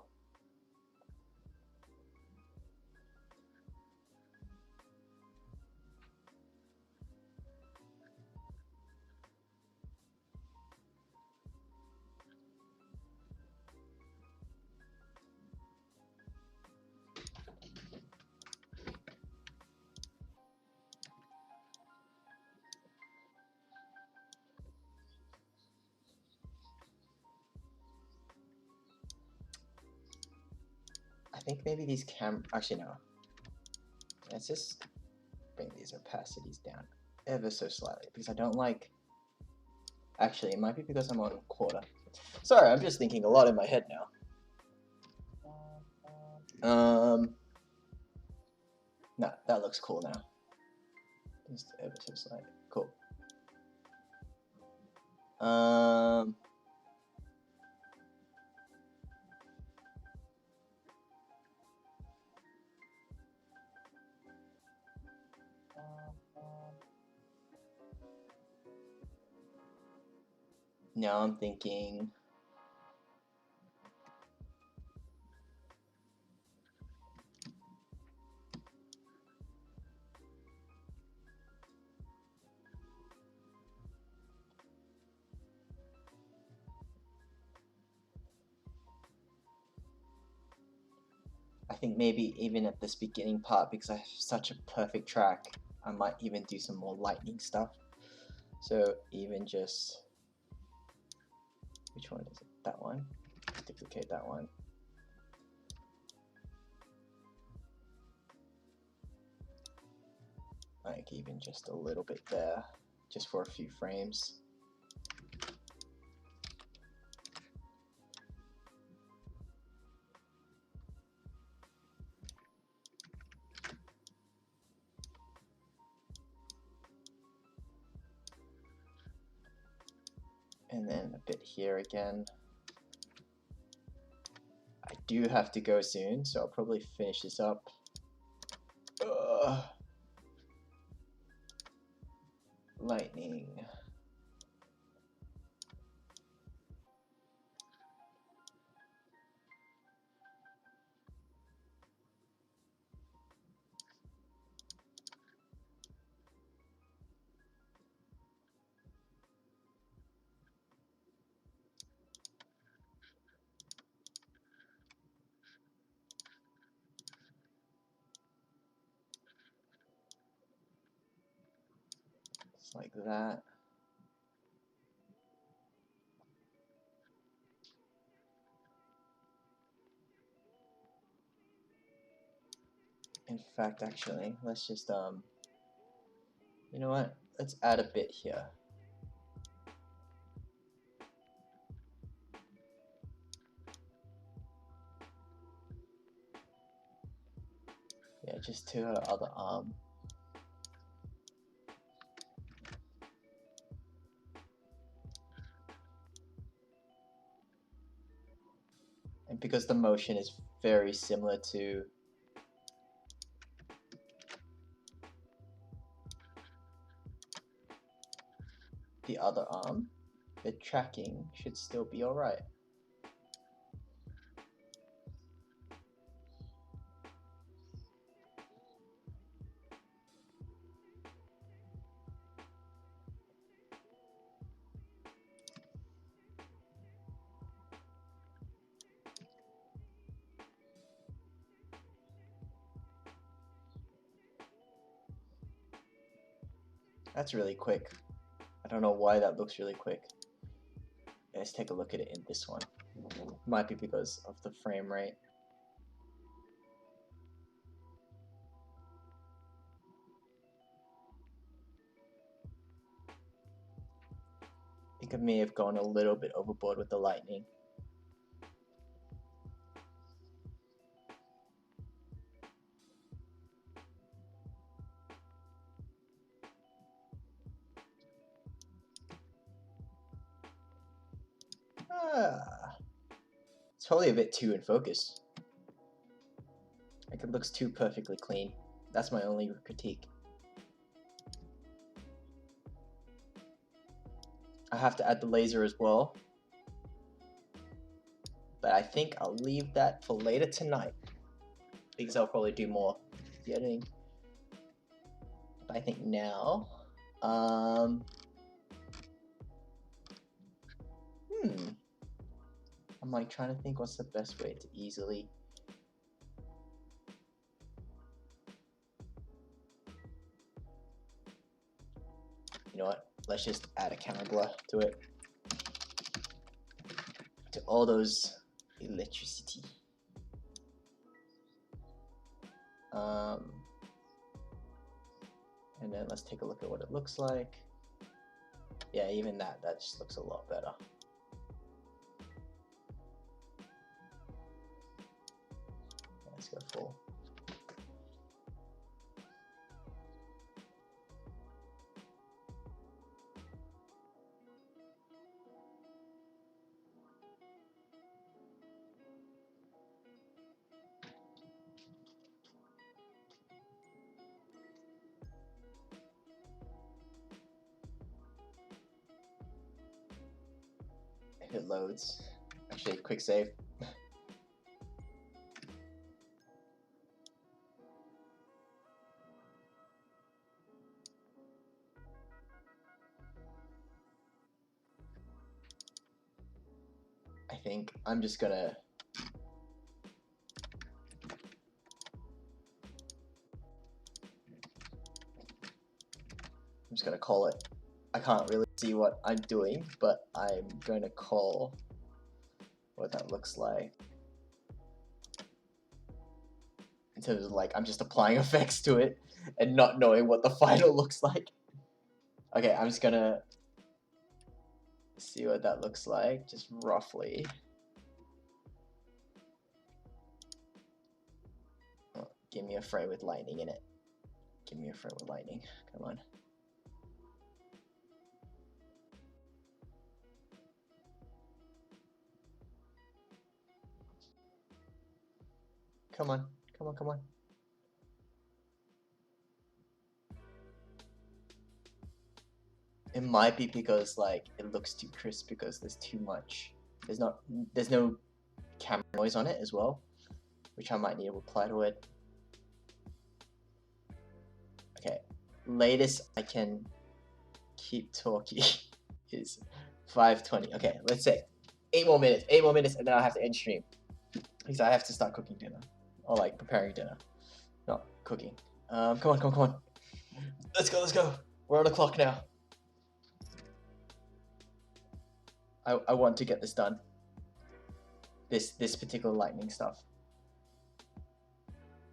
I think maybe these actually no. Let's just bring these opacities down ever so slightly because I don't like. Actually, it might be because I'm on quarter. Sorry, I'm just thinking a lot in my head now. No, that looks cool now. Just ever so slightly. Cool. Now I'm thinking. I think maybe even at this beginning part, because I have such a perfect track, I might even do some more lightning stuff. So even just, which one is it? That one. Duplicate that one. Like even just a little bit there, just for a few frames. And then a bit here again. I do have to go soon, so I'll probably finish this up. Lightning. Just like that. In fact, actually, let's just you know what? Let's add a bit here. Yeah, just to her other arm. And because the motion is very similar to the other arm, the tracking should still be alright. That's really quick. I don't know why that looks really quick. Let's take a look at it in this one. Might be because of the frame rate. I think I may have gone a little bit overboard with the lightning. It's probably a bit too in focus. Like it looks too perfectly clean. That's my only critique. I have to add the laser as well. But I think I'll leave that for later tonight, because I'll probably do more editing. But I think now, I'm like trying to think what's the best way to easily. You know what? Let's just add a camera blur to it. To all those electricity. And then let's take a look at what it looks like. Yeah, even that just looks a lot better. Let's go full. If it loads. Actually, quick save. I think I'm just gonna call it. I can't really see what I'm doing, but I'm going to call what that looks like. In terms of like, I'm just applying effects to it and not knowing what the final looks like. Okay, I'm just gonna see what that looks like, just roughly. Oh, give me a frame with lightning in it. Give me a frame with lightning. Come on. Come on, come on, come on. It might be because like it looks too crisp because there's too much. There's no camera noise on it as well, which I might need to apply to it. Okay, latest I can keep talking is 5:20. Okay, let's say 8 more minutes, and then I'll have to end stream because I have to start cooking dinner. Or like preparing dinner, not cooking. Come on, come on, come on. Let's go, let's go. We're on the clock now. I want to get this done. This particular lightning stuff.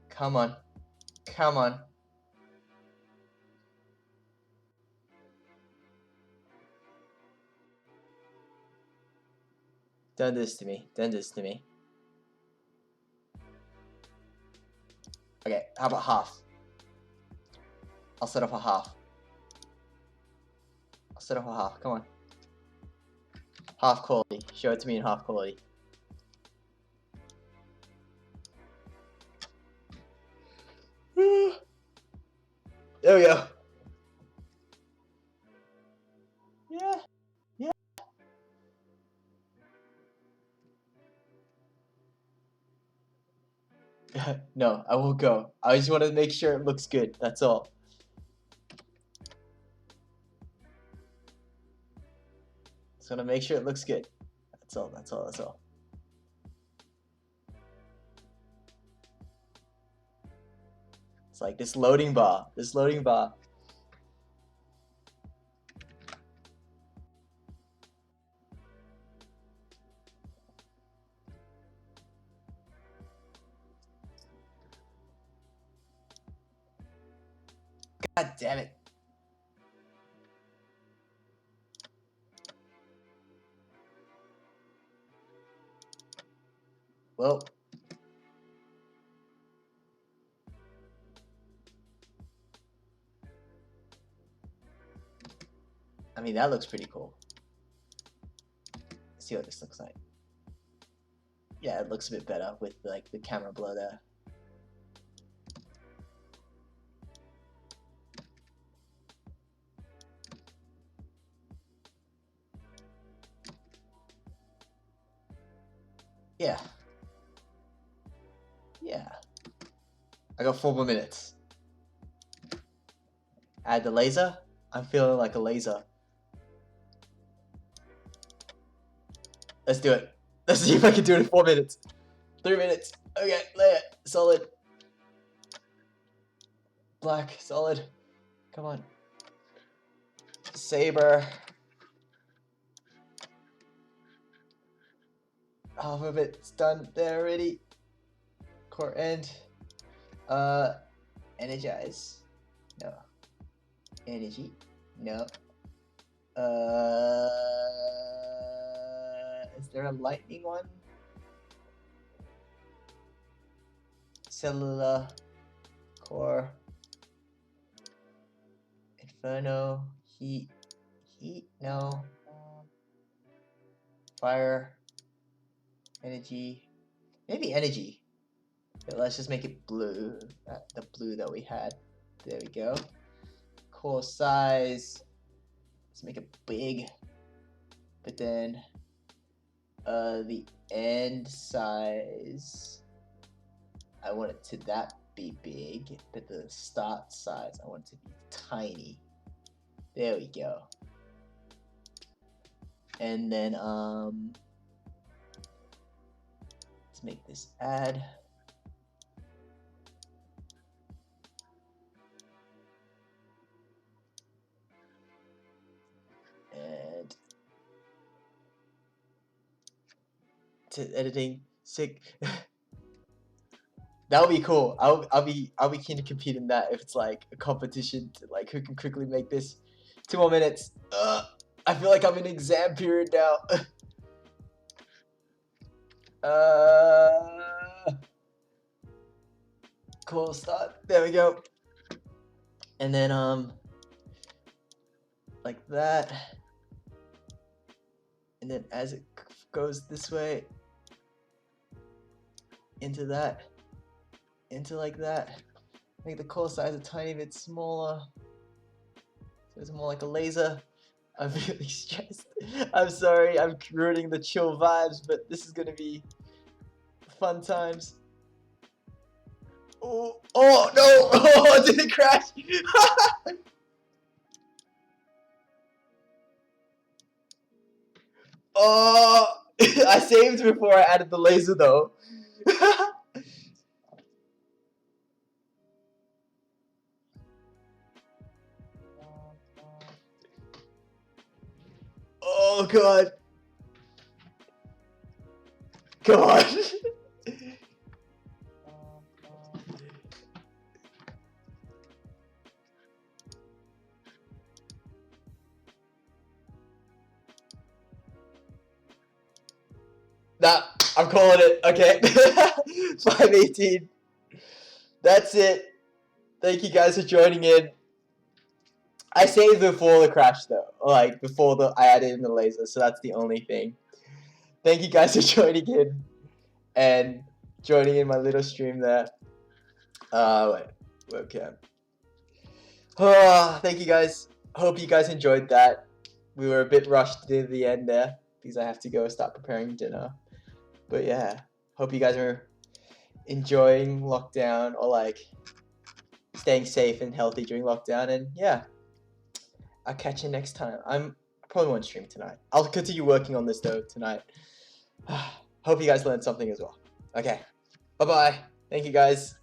Come on, come on. Done this to me. Done this to me. Okay, how about half? I'll set up a half. I'll set up a half. Come on. Half quality. Show it to me in half quality. There we go. Yeah. Yeah. No, I won't go. I just want to make sure it looks good. That's all. Just want to make sure it looks good. That's all. That's all. That's all. It's like this loading bar. This loading bar. God damn it. Well. I mean, that looks pretty cool. Let's see what this looks like. Yeah, it looks a bit better with like the camera blur there. Yeah. Yeah. I got 4 more minutes. Add the laser. I'm feeling like a laser. Let's do it. Let's see if I can do it in 4 minutes. 3 minutes. Okay, layer. Solid. Black. Solid. Come on. Saber. Half of it's done there already. Core end. Energize. No. Energy. No. Is there a lightning one? Cellular. Core. Inferno. Heat. Heat. No. Fire. Energy. Maybe energy. Okay, let's just make it blue. The blue that we had. There we go. Core size. Let's make it big. But then the end size, I want it to that be big, but the start size I want it to be tiny. There we go. And then let's make this add. And to editing, sick. That would be cool. I'll be keen to compete in that if it's like a competition to like who can quickly make this. 2 more minutes. I feel like I'm in exam period now. Cool start. There we go. And then like that. And then as it goes this way, into that, into like that, make the core size a tiny bit smaller, so it's more like a laser. I'm really stressed. I'm sorry, I'm ruining the chill vibes, but this is gonna be fun times. Oh, oh no! Oh, did it crash? Oh, I saved before I added the laser though. Oh god. God. Nah, I'm calling it. Okay. 5:18. That's it. Thank you guys for joining in. I saved before the crash though. Like before I added in the laser, so that's the only thing. Thank you guys for joining in and joining in my little stream there. Wait, webcam. Thank you guys. Hope you guys enjoyed that. We were a bit rushed near the end there because I have to go start preparing dinner. But yeah, hope you guys are enjoying lockdown or like staying safe and healthy during lockdown. And yeah, I'll catch you next time. I probably won't stream tonight. I'll continue working on this though tonight. Hope you guys learned something as well. Okay, bye bye. Thank you guys.